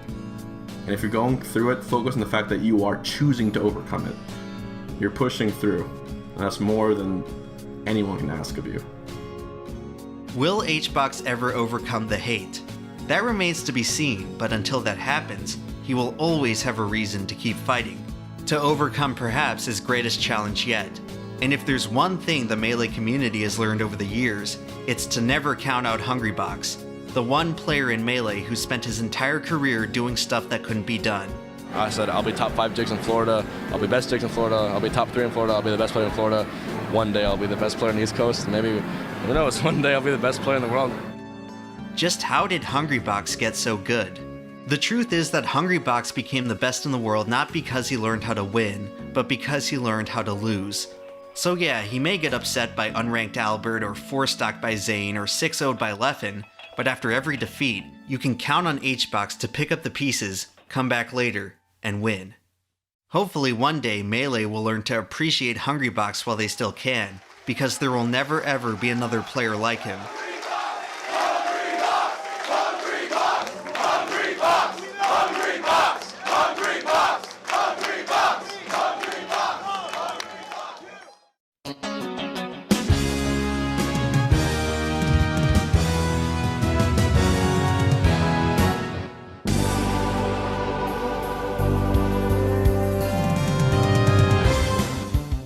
And if you're going through it, focus on the fact that you are choosing to overcome it. You're pushing through, and that's more than anyone can ask of you. Will Hbox ever overcome the hate? That remains to be seen, but until that happens, he will always have a reason to keep fighting, to overcome perhaps his greatest challenge yet. And if there's one thing the Melee community has learned over the years, it's to never count out Hungrybox, the one player in Melee who spent his entire career doing stuff that couldn't be done. I said I'll be top 5 jigs in Florida, I'll be best jigs in Florida, I'll be top 3 in Florida, I'll be the best player in Florida. One day I'll be the best player on the East Coast, and maybe, who knows, one day I'll be the best player in the world. Just how did Hungrybox get so good? The truth is that Hungrybox became the best in the world not because he learned how to win, but because he learned how to lose. So yeah, he may get upset by unranked Albert or 4-stocked by Zane or 6-0'd by Leffen, but after every defeat, you can count on HBox to pick up the pieces, come back later, and win. Hopefully one day Melee will learn to appreciate Hungrybox while they still can, because there will never ever be another player like him.